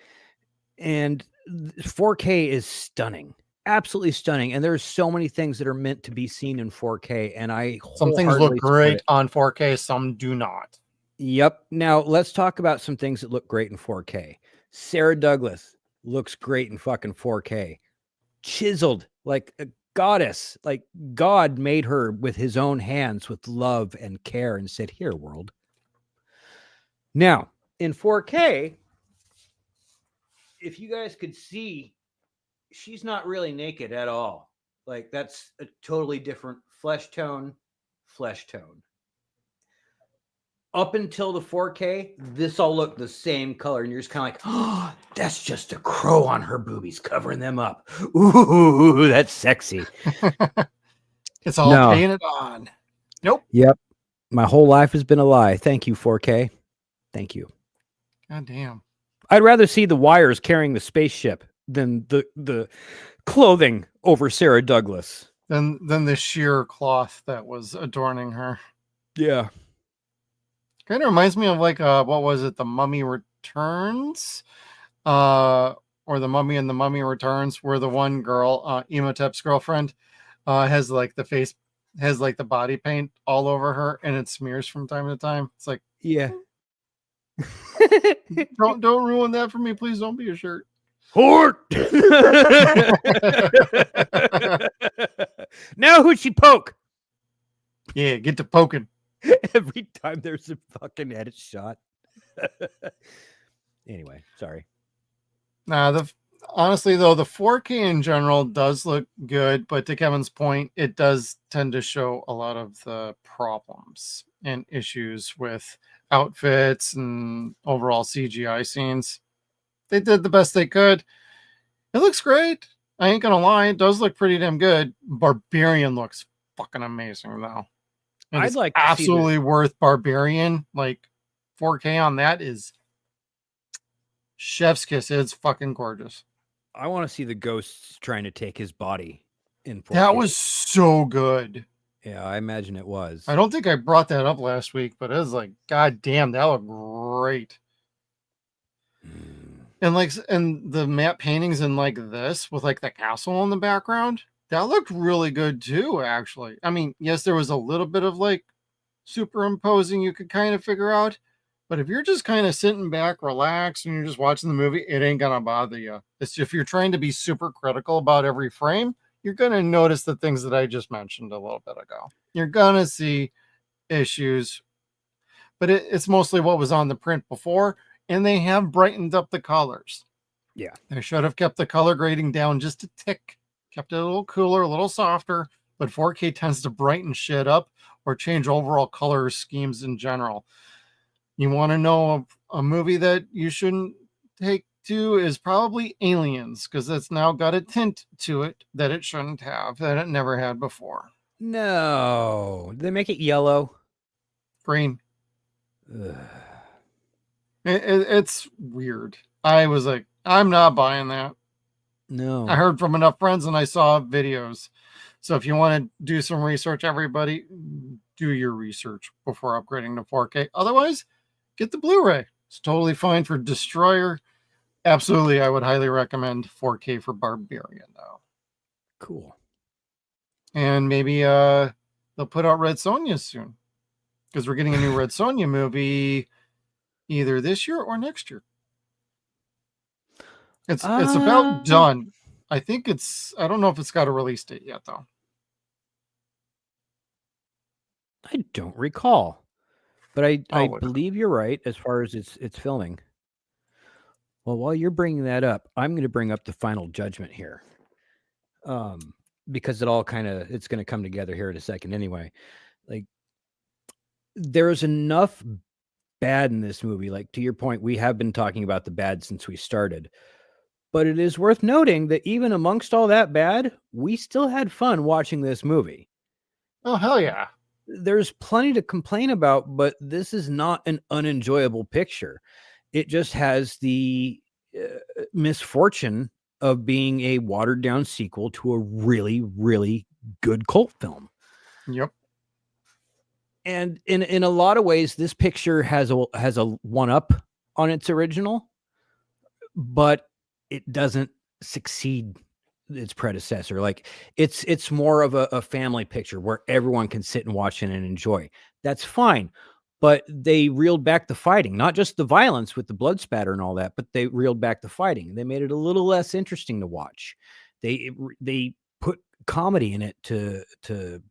and 4K is stunning, absolutely stunning. And there's so many things that are meant to be seen in 4K, and some things look great on 4K, some do not. Yep. Now let's talk about some things that look great in 4K. Sarah Douglas looks great in fucking 4K, chiseled like a goddess. Like God made her with his own hands with love and care and said, "Here, world." Now, in 4K, if you guys could see, she's not really naked at all. Like, that's a totally different flesh tone. Up until the 4K, this all looked the same color, and you're just kind of like, oh, that's just a crow on her boobies covering them up. Ooh, that's sexy. It's all painted on. Nope. Yep. My whole life has been a lie. Thank you, 4K. Thank you. God damn. I'd rather see the wires carrying the spaceship than the clothing over Sarah Douglas. Than the sheer cloth that was adorning her. Yeah. Kind of reminds me of like what was it? The Mummy Returns? Or The Mummy and the Mummy Returns, where the one girl, Imhotep's girlfriend, has like the face, has like the body paint all over her, and it smears from time to time. It's like, yeah. don't ruin that for me, please. Don't be a shirt. Whore. Now who'd she poke? Yeah, get to poking. Every time there's a fucking edit shot. Anyway, sorry. Nah, honestly though, the 4K in general does look good, but to Kevin's point, it does tend to show a lot of the problems and issues with outfits and overall CGI scenes. They did the best they could. It looks great. I ain't gonna lie, it does look pretty damn good. Barbarian looks fucking amazing though. I'd like absolutely worth Barbarian like 4K on that is chef's kiss. It's fucking gorgeous. I want to see the ghosts trying to take his body in 4K. That was so good. Yeah, I imagine it was. I don't think I brought that up last week, but it was like, god damn, that looked great. And like, and the matte paintings in like this with like the castle in the background, that looked really good too, actually. I mean, yes, there was a little bit of like superimposing you could kind of figure out, but if you're just kind of sitting back, relaxed, and you're just watching the movie, it ain't gonna bother you. It's if you're trying to be super critical about every frame, you're gonna notice the things that I just mentioned a little bit ago. You're gonna see issues, but it's mostly what was on the print before. And they have brightened up the colors. Yeah. They should have kept the color grading down just a tick, kept it a little cooler, a little softer, but 4K tends to brighten shit up or change overall color schemes in general. You want to know a movie that you shouldn't take to is probably Aliens, because it's now got a tint to it that it shouldn't have, that it never had before. No. Did they make it yellow? Green. Ugh. It's weird. I was like, I'm not buying that. No. I heard from enough friends and I saw videos. So if you want to do some research, everybody, do your research before upgrading to 4K. Otherwise, get the Blu-ray. It's totally fine for Destroyer. Absolutely, I would highly recommend 4K for Barbarian, though. Cool. And maybe they'll put out Red Sonja soon, because we're getting a new Red Sonja movie either this year or next year. It's about done. I think I don't know if it's got a release date yet, though. I don't recall, but I believe you're right as far as it's filming. Well, while you're bringing that up, I'm going to bring up the Final Judgment here, because it's going to come together here in a second anyway. Like, there's enough bad in this movie. Like, to your point, we have been talking about the bad since we started, but it is worth noting that even amongst all that bad, we still had fun watching this movie. Oh, hell yeah. There's plenty to complain about, but this is not an unenjoyable picture. It just has the misfortune of being a watered down sequel to a really, really good cult film. Yep. And in a lot of ways, this picture has a one up on its original, but it doesn't succeed its predecessor. Like, it's more of a family picture where everyone can sit and watch it and enjoy. That's fine. But they reeled back the fighting, not just the violence with the blood spatter and all that, but they reeled back the fighting. They made it a little less interesting to watch. They put comedy in it to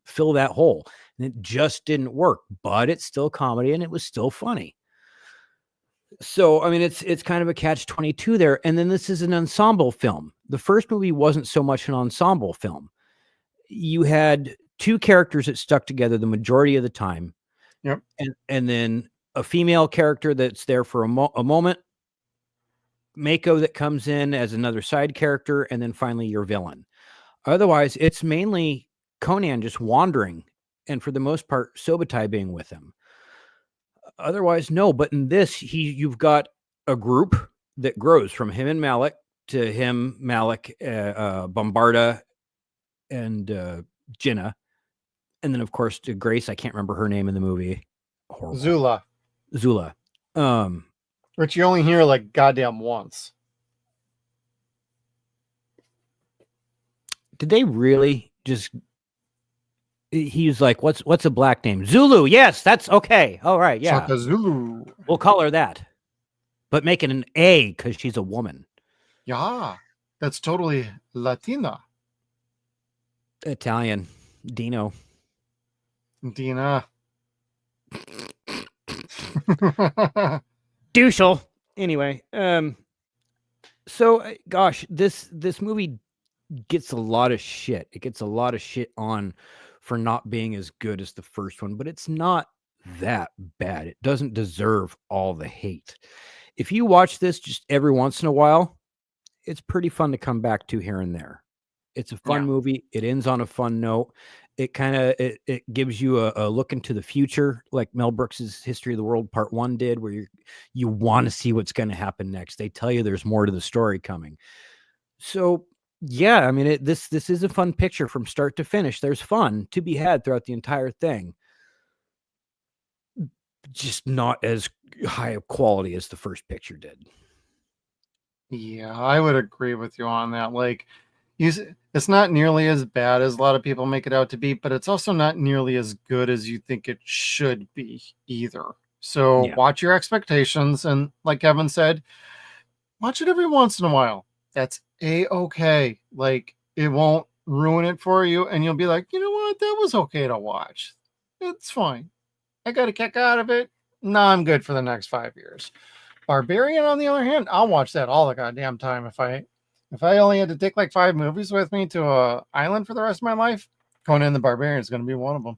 fill that hole, and it just didn't work. But it's still comedy, and it was still funny. So, I mean, it's kind of a catch-22 there. And then this is an ensemble film. The first movie wasn't so much an ensemble film. You had two characters that stuck together the majority of the time. Yep. And then a female character that's there for a moment, Mako that comes in as another side character, and then finally your villain. Otherwise, it's mainly Conan just wandering, and for the most part, Subotai being with him. Otherwise, no. But in this, you've got a group that grows from him and Malik to him, Malik, Bombarda, and Jinnah. And then, of course, to Grace, I can't remember her name in the movie. Horrible. Zula. Which you only hear like goddamn once. Did they really just... He was like, what's a black name? Zulu. Yes, that's okay. All right, yeah. Shaka Zulu. We'll call her that. But make it an A because she's a woman. Yeah, that's totally Latina. Italian. Dino. Dina. Douchel. Anyway, so gosh, this movie gets a lot of shit. It gets a lot of shit on for not being as good as the first one, but it's not that bad. It doesn't deserve all the hate. If you watch this just every once in a while, it's pretty fun to come back to here and there. It's a fun movie. It ends on a fun note. It kind of it gives you a look into the future, like Mel Brooks's History of the World Part 1 did, where you want to see what's going to happen next. They tell you there's more to the story coming. So yeah, I mean, this is a fun picture from start to finish. There's fun to be had throughout the entire thing. Just not as high of quality as the first picture did. Yeah, I would agree with you on that. Like, it's not nearly as bad as a lot of people make it out to be, but it's also not nearly as good as you think it should be either. So watch your expectations, and like Kevin said, watch it every once in a while. That's a-okay. Like, it won't ruin it for you, and you'll be like, you know what, that was okay to watch. It's fine. I got a kick out of it. No, I'm good for the next 5 years. Barbarian, on the other hand, I'll watch that all the goddamn time. If I only had to take like 5 movies with me to a island for the rest of my life, Conan the Barbarian is going to be one of them.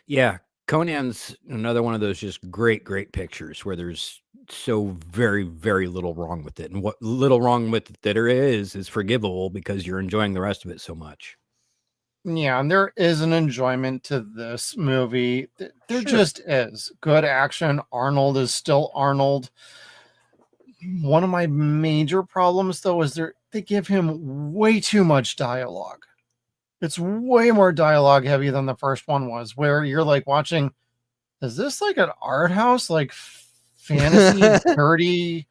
Yeah, Conan's another one of those just great pictures where there's so very, very little wrong with it. And what little wrong with it there is forgivable because you're enjoying the rest of it so much. Yeah, and there is an enjoyment to this movie. There just is. Good action. Arnold is still Arnold. One of my major problems, though, is they give him way too much dialogue. It's way more dialogue heavy than the first one was, where you're like watching, is this like an art house, like fantasy, dirty,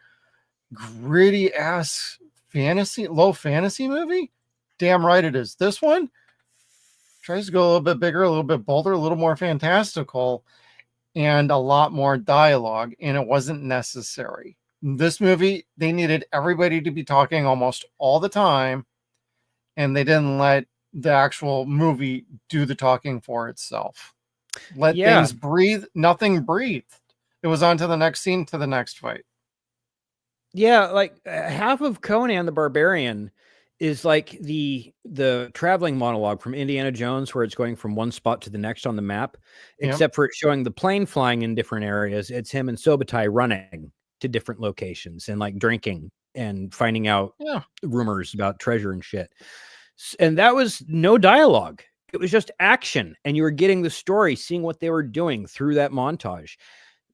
gritty ass fantasy, low fantasy movie? Damn right it is. This one tries to go a little bit bigger, a little bit bolder, a little more fantastical, and a lot more dialogue, and it wasn't necessary. This movie, they needed everybody to be talking almost all the time, and they didn't let the actual movie do the talking for itself. Let things breathe. Nothing breathed. It was on to the next scene, to the next fight. Yeah, like half of Conan the Barbarian is like the traveling monologue from Indiana Jones, where it's going from one spot to the next on the map, except for it showing the plane flying in different areas. It's him and Subotai running to different locations and like drinking and finding out rumors about treasure and shit. And that was no dialogue. It was just action, and you were getting the story, seeing what they were doing through that montage.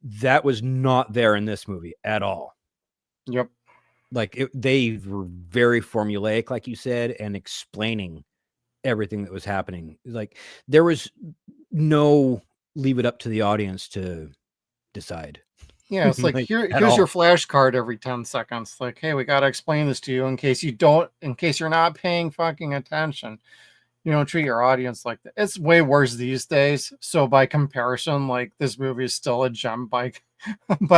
That was not there in this movie at all. Yep. Like they were very formulaic, like you said, and explaining everything that was happening. Like there was no leave it up to the audience to decide. Yeah, it's like, here's your flash card every 10 seconds. Like, hey, we got to explain this to you in case you're not paying fucking attention. You don't treat your audience like that. It's way worse these days. So by comparison, like this movie is still a gem by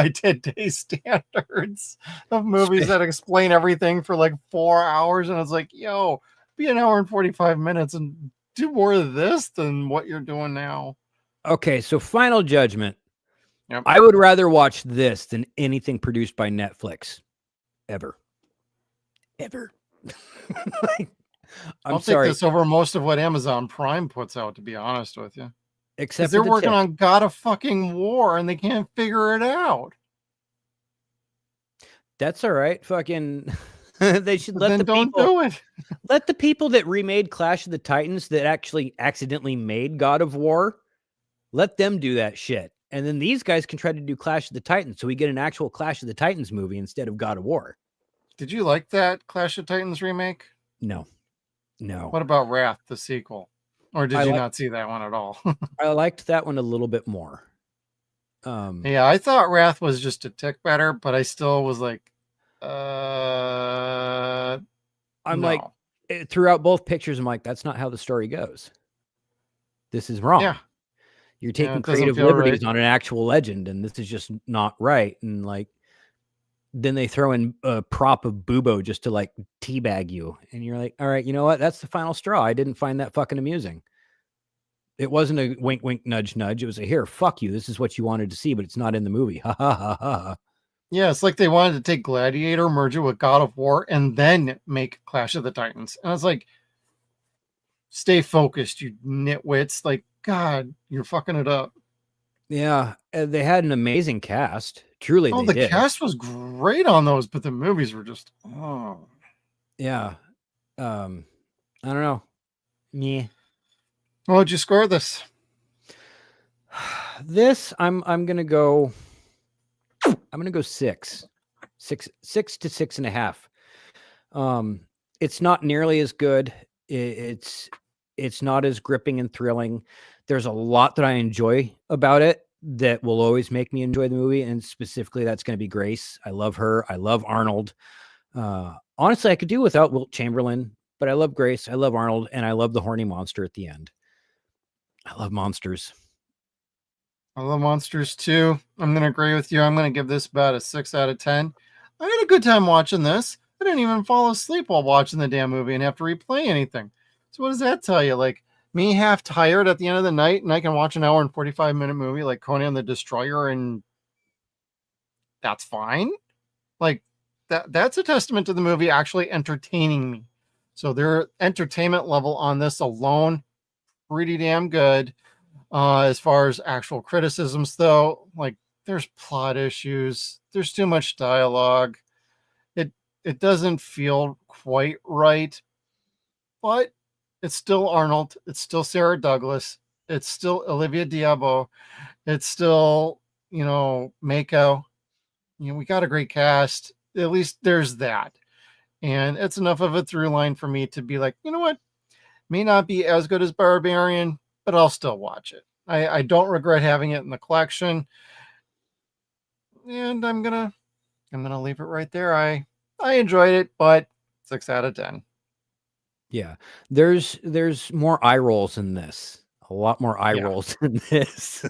today's standards of movies that explain everything for like 4 hours. And it's like, yo, be an hour and 45 minutes and do more of this than what you're doing now. Okay, so final judgment. Yep. I would rather watch this than anything produced by Netflix ever. I'll take this over most of what Amazon Prime puts out, to be honest with you. Except they're working on God of fucking War and they can't figure it out. That's all right. Fucking they should let let the people that remade Clash of the Titans, that actually accidentally made God of War, let them do that shit. And then these guys can try to do Clash of the Titans, so we get an actual Clash of the Titans movie instead of God of War. Did you like that Clash of Titans remake? No. What about Wrath, the sequel? Or did you not see that one at all? I liked that one a little bit more. Yeah, I thought Wrath was just a tick better, but I still was like, like, throughout both pictures, I'm like, that's not how the story goes. This is wrong. Yeah. You're taking creative liberties on an actual legend, and this is just not right. And like, then they throw in a prop of Bubo just to like teabag you. And you're like, all right, you know what? That's the final straw. I didn't find that fucking amusing. It wasn't a wink, wink, nudge, nudge. It was a here, fuck you. This is what you wanted to see, but it's not in the movie. Ha ha ha ha. Yeah, it's like they wanted to take Gladiator, merge it with God of War, and then make Clash of the Titans. And I was like, stay focused, you nitwits. Like, God, you're fucking it up. Yeah, they had an amazing cast. Truly, the cast was great on those, but the movies were just, Yeah. I don't know. Yeah. What would you score this? This I'm gonna go 6. 6 to 6.5. It's not nearly as good. It's not as gripping and thrilling. There's a lot that I enjoy about it that will always make me enjoy the movie, and specifically that's going to be Grace. I love her. I love Arnold. Honestly, I could do without Wilt Chamberlain, but I love Grace. I love Arnold, and I love the horny monster at the end. I love monsters. I love monsters too. I'm going to agree with you. I'm going to give this about a 6 out of 10. I had a good time watching this. I didn't even fall asleep while watching the damn movie and have to replay anything. So what does that tell you? Like, me half tired at the end of the night, and I can watch an hour and 45-minute movie like Conan the Destroyer, and that's fine. Like, that's a testament to the movie actually entertaining me. So their entertainment level on this alone, pretty damn good. As far as actual criticisms, though, like, there's plot issues. There's too much dialogue. It doesn't feel quite right, but it's still Arnold. It's still Sarah Douglas. It's still Olivia Diabo. It's still, Mako. We got a great cast. At least there's that. And it's enough of a through line for me to be like, you know what? May not be as good as Barbarian, but I'll still watch it. I don't regret having it in the collection. And I'm gonna leave it right there. I enjoyed it, but 6 out of 10. Yeah. There's more eye rolls in this. A lot more eye rolls in this.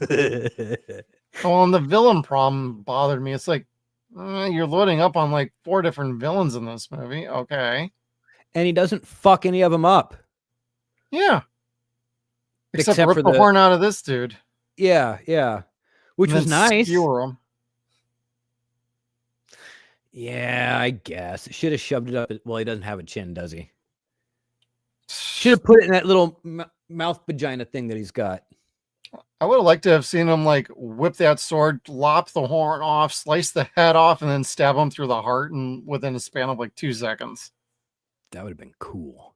Well, and the villain problem bothered me. It's like, you're loading up on like 4 different villains in this movie. Okay. And he doesn't fuck any of them up. Yeah. Except rip the horn out of this dude. Yeah. Which was nice. Skewer him. Yeah, I guess. Should have shoved it up. Well, he doesn't have a chin, does he? Should have put it in that little mouth vagina thing that he's got. I would have liked to have seen him like whip that sword, lop the horn off, slice the head off, and then stab him through the heart and within a span of like 2 seconds. That would have been cool.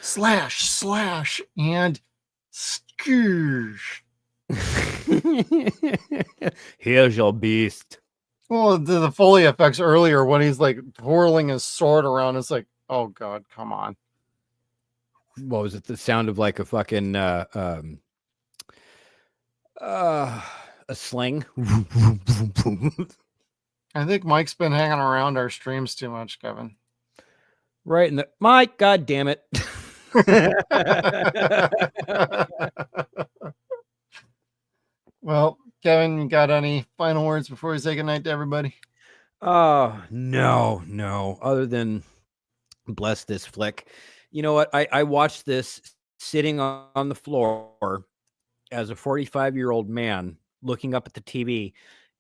Slash, and skoosh. Here's your beast. Well, the Foley effects earlier when he's like twirling his sword around, it's like, oh God, come on. What was it? The sound of like a fucking a sling. I think Mike's been hanging around our streams too much, Kevin. Right in the Mike, God damn it. Well, Kevin, you got any final words before we say goodnight to everybody? No. Other than bless this flick. You know what? I watched this sitting on the floor as a 45-year-old man looking up at the TV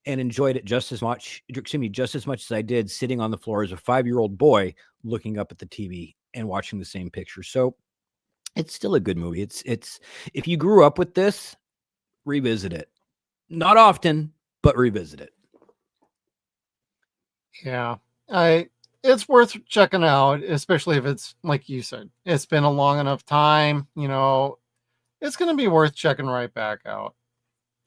and enjoyed it just as much as I did sitting on the floor as a 5-year-old boy looking up at the TV and watching the same picture. So it's still a good movie. It's if you grew up with this, revisit it. Not often, but revisit it. Yeah. It's worth checking out, especially if it's like you said, it's been a long enough time, it's going to be worth checking right back out.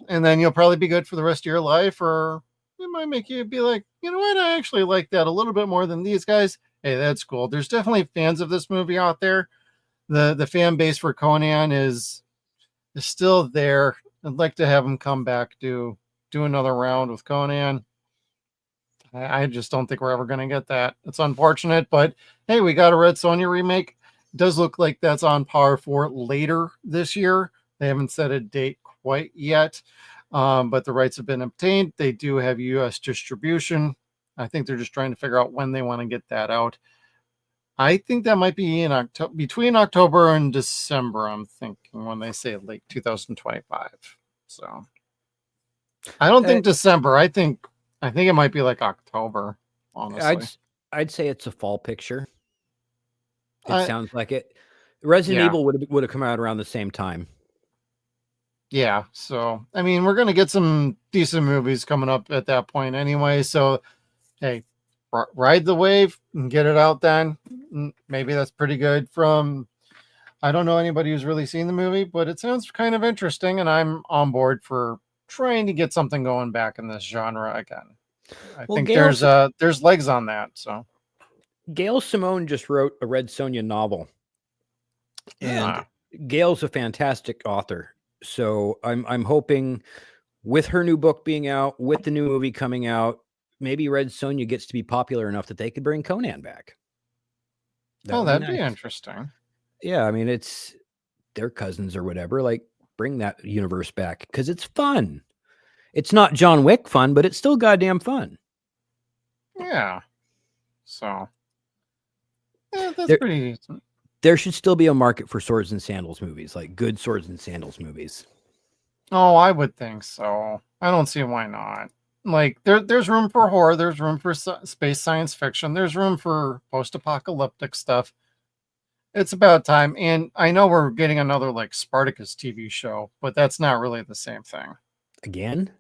And then you'll probably be good for the rest of your life, or it might make you be like, you know what? I actually like that a little bit more than these guys. Hey, that's cool. There's definitely fans of this movie out there. The fan base for Conan is still there. I'd like to have him come back, do another round with Conan. I just don't think we're ever going to get that. It's unfortunate, but hey, we got a Red Sonja remake. It does look like that's on par for later this year. They haven't set a date quite yet, but the rights have been obtained. They do have U.S. distribution. I think they're just trying to figure out when they want to get that out. I think that might be in October, between October and December, I'm thinking, when they say late 2025. So I don't think December. I think it might be like October, honestly. I'd say it's a fall picture. It sounds like it. Resident Evil would have come out around the same time. Yeah, so I mean, we're gonna get some decent movies coming up at that point anyway. So, hey, ride the wave and get it out then. Maybe that's pretty good. I don't know anybody who's really seen the movie, but it sounds kind of interesting, and I'm on board for trying to get something going back in this genre again. I think there's legs on that. So Gail Simone just wrote a Red Sonja novel, and Gail's a fantastic author. So I'm hoping with her new book being out, with the new movie coming out, maybe Red Sonja gets to be popular enough that they could bring Conan back. That'd be interesting. Yeah, I mean, it's their cousins or whatever. Like, bring that universe back because it's fun. It's not John Wick fun, but it's still goddamn fun. Yeah. So, that's pretty decent. There should still be a market for swords and sandals movies, like good swords and sandals movies. Oh, I would think so. I don't see why not. Like, there's room for horror. There's room for space science fiction. There's room for post-apocalyptic stuff. It's about time. And I know we're getting another, like, Spartacus TV show, but that's not really the same thing. Again?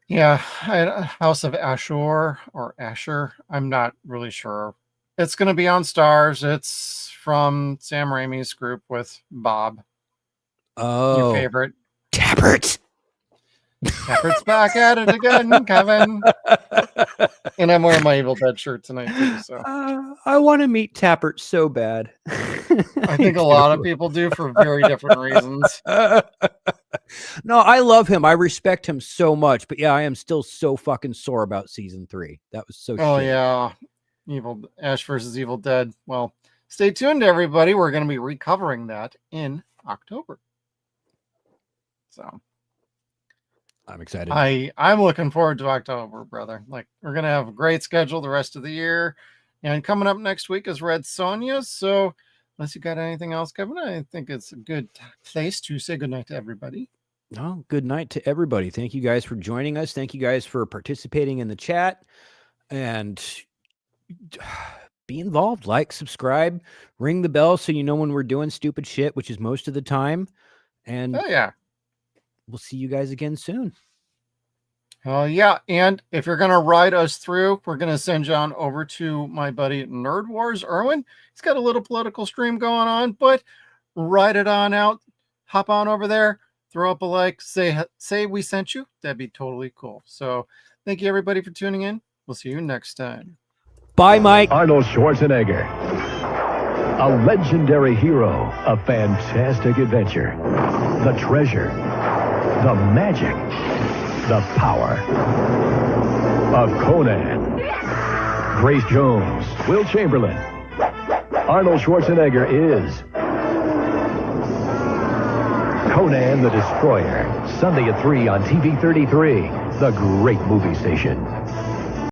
Yeah, House of Ashur or Asher. I'm not really sure. It's going to be on Stars. It's from Sam Raimi's group with Bob. Oh. Your favorite. Tappert. Tappert's back at it again, Kevin. And I'm wearing my Evil Dead shirt tonight, too. So I want to meet Tappert so bad. I think a lot of people do for very different reasons. No, I love him. I respect him so much. But yeah, I am still so fucking sore about season 3. That was so Oh, shit. yeah. Ash versus Evil Dead. Well, stay tuned, everybody. We're going to be recovering that in October. So I'm excited. I'm looking forward to October, brother. Like, we're going to have a great schedule the rest of the year. And coming up next week is Red Sonja. So unless you got anything else, Kevin, I think it's a good place to say goodnight to everybody. Oh, good night to everybody. Thank you guys for joining us. Thank you guys for participating in the chat. And be involved. Like, subscribe, ring the bell so you know when we're doing stupid shit, which is most of the time. And yeah, we'll see you guys again soon. Yeah, and if you're going to ride us through, we're going to send you on over to my buddy Nerd Wars, Erwin. He's got a little political stream going on, but ride it on out. Hop on over there, throw up a like, say we sent you. That'd be totally cool. So thank you, everybody, for tuning in. We'll see you next time. Bye, Mike. Arnold Schwarzenegger, a legendary hero, a fantastic adventure, the treasure, the magic, the power of Conan. Grace Jones, Will Chamberlain. Arnold Schwarzenegger is Conan the Destroyer. Sunday at 3 on TV 33, the great movie station.